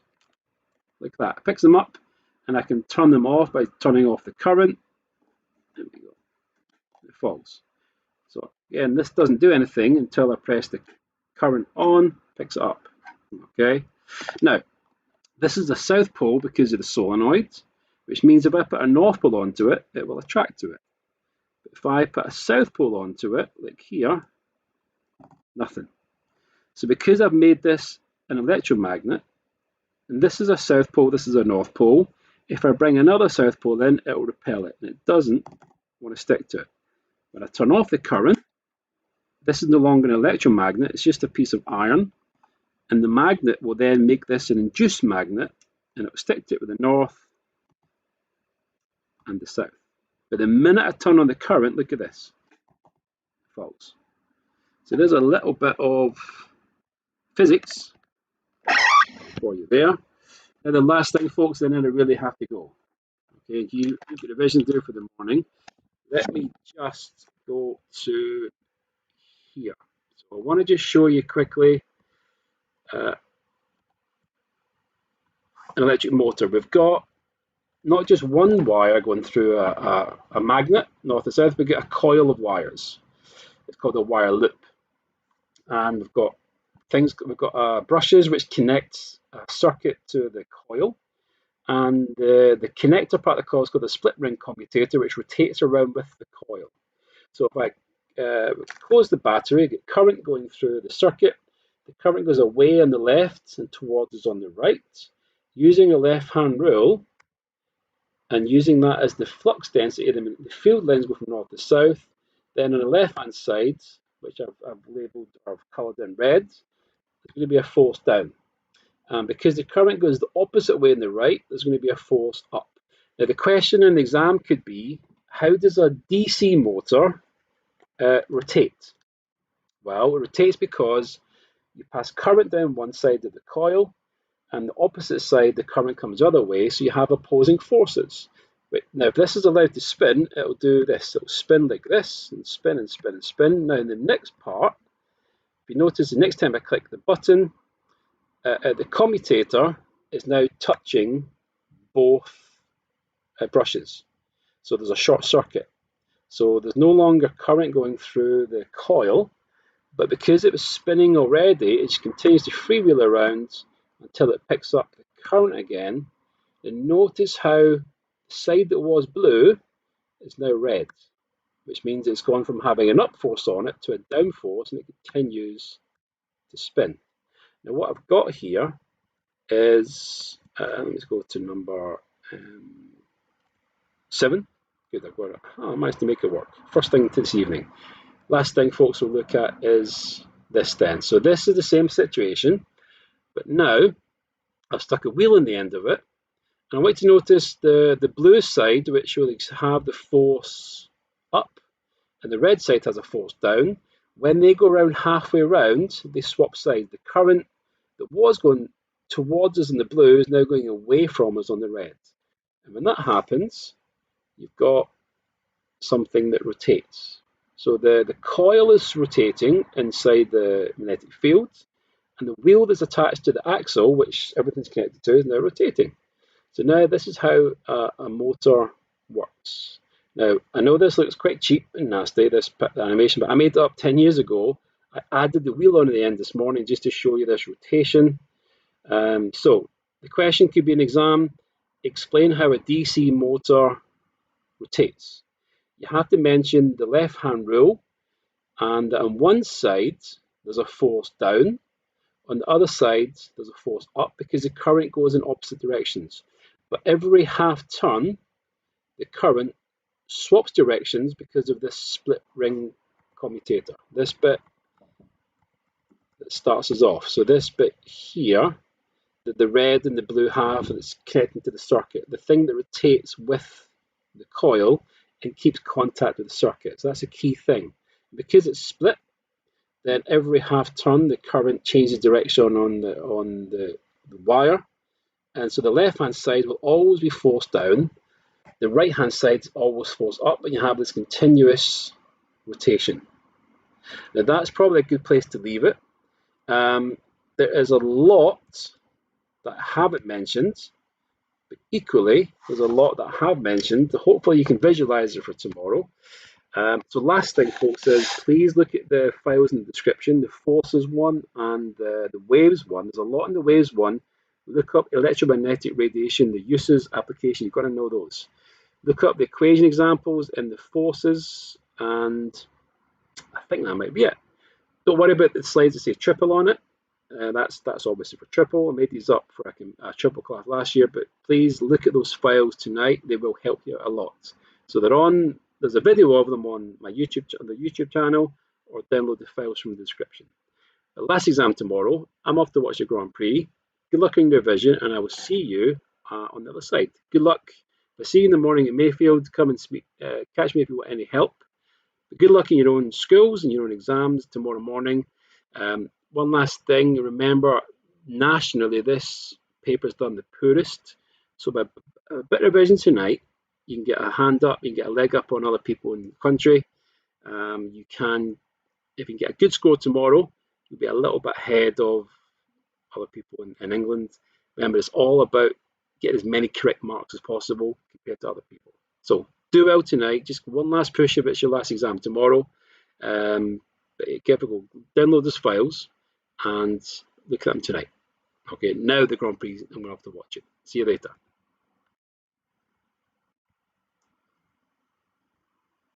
like that. It picks them up, and I can turn them off by turning off the current. There we go. It falls. So again, this doesn't do anything until I press the current on, picks it up. Okay. Now, this is the south pole because of the solenoid, which means if I put a north pole onto it, it will attract to it. But if I put a south pole onto it, like here, nothing. So because I've made this an electromagnet, and this is a south pole, this is a north pole, if I bring another south pole in, it will repel it, and it doesn't want to stick to it. When I turn off the current, this is no longer an electromagnet, it's just a piece of iron, and the magnet will then make this an induced magnet, and it will stick to it with the north and the south. But the minute I turn on the current, look at this, it falls. So there's a little bit of physics for you there. And the last thing, folks, then I really have to go. Okay, you get revision due for the morning. Let me just go to here. So I want to just show you quickly an electric motor. We've got not just one wire going through a magnet, north to south, we've got a coil of wires. It's called a wire loop. And we've got brushes which connect a circuit to the coil. And the connector part of the coil is called the split ring commutator, which rotates around with the coil. So if I close the battery, I get current going through the circuit. The current goes away on the left and towards us on the right. Using a left-hand rule and using that as the flux density, the field lines go from north to south. Then on the left-hand side, which I've labelled or coloured in red, there's going to be a force down. And because the current goes the opposite way in the right, there's going to be a force up. Now the question in the exam could be, how does a DC motor rotate? Well, it rotates because you pass current down one side of the coil, and the opposite side, the current comes the other way, so you have opposing forces. But now, if this is allowed to spin, it'll do this. It'll spin like this, and spin and spin and spin. Now, in the next part, if you notice, the next time I click the button, the commutator is now touching both brushes. So there's a short circuit. So there's no longer current going through the coil, but because it was spinning already, it just continues to freewheel around until it picks up the current again. And notice how the side that was blue is now red, which means it's gone from having an up force on it to a down force, and it continues to spin. Now what I've got here is, let's go to number 7. Good, I've got it. Oh, I managed to make it work. First thing this evening. Last thing, folks, we'll look at is this then. So this is the same situation, but now I've stuck a wheel in the end of it. And I want you to notice the blue side, which will have the force up, and the red side has a force down. When they go around halfway around, they swap sides. The current that was going towards us in the blue is now going away from us on the red. And when that happens, you've got something that rotates. So the coil is rotating inside the magnetic field, and the wheel that's attached to the axle, which everything's connected to, is now rotating. So now this is how a motor works. Now, I know this looks quite cheap and nasty, this animation, but I made it up 10 years ago. I added the wheel on at the end this morning just to show you this rotation. So the question could be an exam, explain how a DC motor rotates. You have to mention the left-hand rule, and on one side there's a force down, on the other side there's a force up because the current goes in opposite directions. But every half turn, the current swaps directions because of this split ring commutator. This bit that starts us off. So this bit here, the red and the blue half that's connecting to the circuit, the thing that rotates with the coil and keeps contact with the circuit. So that's a key thing. Because it's split, then every half turn the current changes direction on the wire, and so the left hand side will always be forced down, the right hand side is always forced up, and you have this continuous rotation. Now that's probably a good place to leave it. There is a lot that I haven't mentioned, But equally, there's a lot that I have mentioned. Hopefully you can visualize it for tomorrow. So last thing, folks, is please look at the files in the description, the forces one and the waves one. There's a lot in the waves one. Look up electromagnetic radiation, the uses, application. You've got to know those. Look up the equation examples in the forces, and I think that might be it. Don't worry about the slides that say triple on it. That's obviously for triple. I made these up for a triple class last year, but please look at those files tonight. They will help you a lot. So they're on. There's a video of them on my YouTube channel, or download the files from the description. The last exam tomorrow. I'm off to watch the Grand Prix. Good luck in your revision, and I will see you on the other side. Good luck. If I see you in the morning at Mayfield, come and catch me if you want any help. But good luck in your own schools and your own exams tomorrow morning. One last thing, remember, nationally, this paper's done the poorest. So by a bit of revision tonight, you can get a hand up, you can get a leg up on other people in the country. If you can get a good score tomorrow, you'll be a little bit ahead of other people in England. Remember, it's all about getting as many correct marks as possible compared to other people. So do well tonight. Just one last push if it's your last exam tomorrow. But give it a go. Download those files and look at them tonight. Okay, now the Grand Prix, I'm going to have to watch it. See you later.